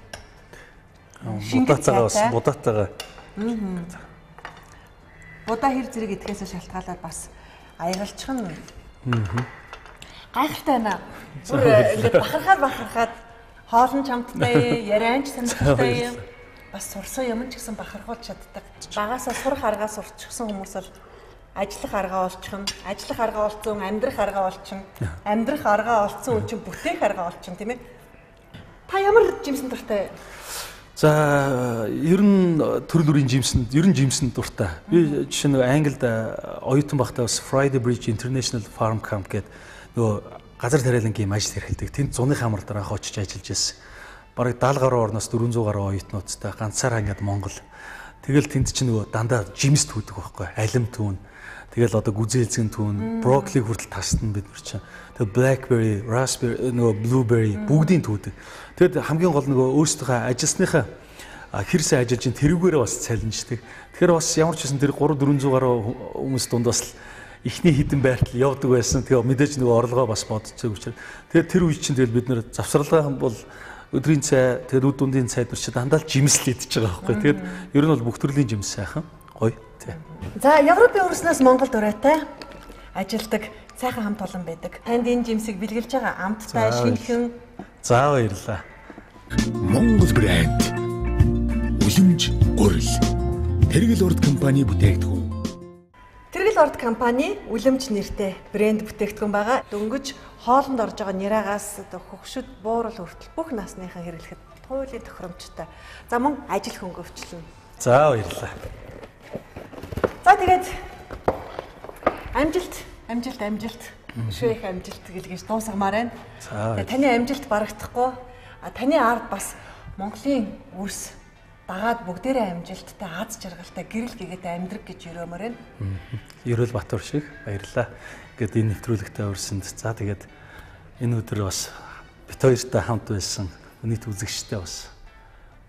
Будаатайгаа. Будаа хэр зэрэг идэхээс шалтгаалаад бас аягалчих нь. Гайхалтай байна. Бүр ингээд бахархаад хоолн чамдтай, ярианч сонирхолтой юм. Бас сурсан юм ч гэсэн бахархуулж чаддаг. Багаасаа сурах аргаа сурчихсан хүмүүс бол ажиллах аргаа олчихно. Ажиллах аргаа олцсон, амьдрах аргаа олчихно. Амьдрах аргаа олцсон үн чинь бүтээх аргаа олчихно, тийм ээ. Та ямар жимсэн дуртай? За, ер нь төрөл бүрийн жимсэн дуртай. Би жишээ нь Англид оюутан байхдаа бас Friday Bridge International Farm Camp гэдэг нөгөө газар тариалангийн ажил эрхэлдэг. Тэнд зуны хамар дараа очиж ажиллаж байсан. Бараг 70 гаруй орноос 400 гаруй оюутнуудтай ганцаараа ингээд Монгол. Тэгэл тэнд чинь нөгөө дандаа жимс түүдэг байхгүй. Алим түүн. Тэгэл одоо гүзээлзэн түүн, брокколи хүртэл тасна бид нар чинь. Тэгээ blackberry, raspberry, нөгөө blueberry бүгдийн түүдэг. Тэгэд хамгийн гол нөгөө өөрсдийнхөө ажилсныхаа хэрсээ ажиллаж ин тэрүүгээрээ бас цалинждаг. Тэгэхээр бас ямар ч байсан тэр 300-400 гаруй хүмүүс дундаас л ихний хідэн байртал явдаг байсан. Тэгээ мэдээж нөгөө орлогоо бас бодцоог учраас. Тэгээ тэр үе чинь тэгэл бид нэр завсралгаа бол өдрийн цай, тэгээд үд дундын цайд нар чи дандаа л жимсэл идэж байгаа байхгүй. Тэгээд ер нь бол бүх төрлийн жимс сайхан гоё. За, Европын өрснөөс Монголд ураатай ажилдаг сайхан хамт олон байдаг. Танд энэ жимсийг бэлгэлж байгаа амттай шинхэн. За, баярлалаа. Монгол брэнд. Үлэмж гурил. Тэргэл урд компани бүтээгдэхүүн. Тэргэл урд компани үлэмж нэртэй брэнд бүтээгдэхүүн байгаа. Дөнгөж хоолнд орж байгаа няраагаас хөгшөд буурал хүртэл бүх насныхан хэрэглэхэд туйлын тохиромжтой. За, мөн ажил хөнгөвчлөн. За, баярлалаа. За, тэгээд амжилт. Шүүх амжилт гэлгэж дуусгамаар байна. Тэгээд таны амжилт барагдахгүй. Таны ард бас Монголын үрс дагаад бүгдээрээ амжилттай, аз жаргалтай, гэрэл гээгээд амьдрах гэж өрөмөр байна. Ерөөл Батбар шиг баярлалаа. Ингээд энэ нэвтрүүлэгтээ урьсанд. За, тэгээд энэ өдөр бас бит хоёртай хамт байсан нийт үзэгчтэй бас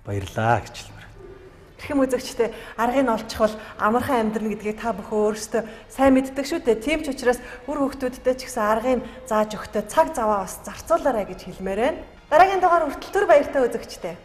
баярлалаа гэж хэлмээр. Хэрхэм үзэгчтэй аргыг олчихвол амархан амьдрна гэдгийг та бүхэн өөрсдөө сайн мэддэг шүү дээ. Тийм ч учраас үр хүүхдүүдтэй ч гэсэн аргыг зааж өгтөө цаг заваа бас зарцуулаарай гэж хэлмээр байна. Дараагийн дугаар хүртэл түр баяртай үзэгчтэй.